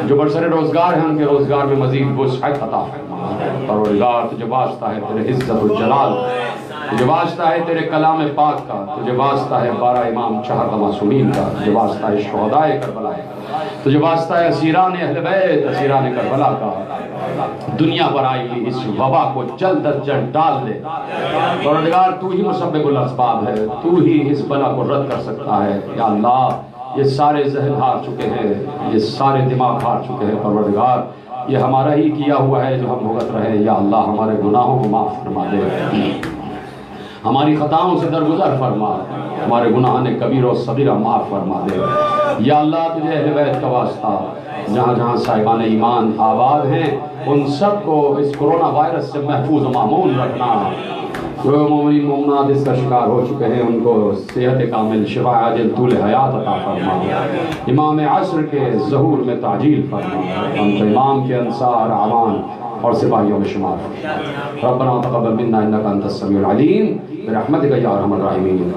جو برسر روزگار ہیں ان کے روزگار میں مزید وسعت عطا فرما۔ پروردگار تجھے واسطہ ہے تیرے عزت و جلال، تجھے واسطہ ہے تیرے کلام پاک کا، تجھے واسطہ ہے 12 امام 4 معصومین کا، تجھے واسطہ ہے شہدائے کربلا کا، تجھے واسطہ ہے اسیران اہل بیت اسیران کربلا کا۔ دنیا پر آئی ہوئی اس وبا کو جلد از جلد ڈال دے پروردگار، تو ہی مسبب الاسباب ہے، تو ہی اس بلا کو رد کر سکتا ہے۔ یا اللہ یہ سارے ذہن ہار چکے ہیں، یہ سارے دماغ ہار چکے ہیں پروردگار، یہ ہمارا ہی کیا ہوا ہے جو ہم بھگت رہے ہیں۔ یا اللہ ہمارے گناہوں کو معاف فرما دے، ہماری خطاؤں سے درگزر فرما، ہمارے گناہ نے کبیر و صغیرہ معاف فرما دے۔ یا اللہ تجھے اہل بیت کا واسطہ جہاں جہاں صاحبان ایمان آباد ہیں ان سب کو اس کرونا وائرس سے محفوظ و معمون رکھنا۔ جو مومنین مومنات اس کا شکار ہو چکے ہیں ان کو صحت کامل شفا عاجل طول حیات عطا فرما۔ امام عصر کے ظہور میں تعجیل فرما، ہم تو امام کے انصار اعوان اور سپاہیوں میں شمار فرما۔ ربنا تقبل منا انک انت السمیع العلیم برحمتک یا ارحم الراحمین۔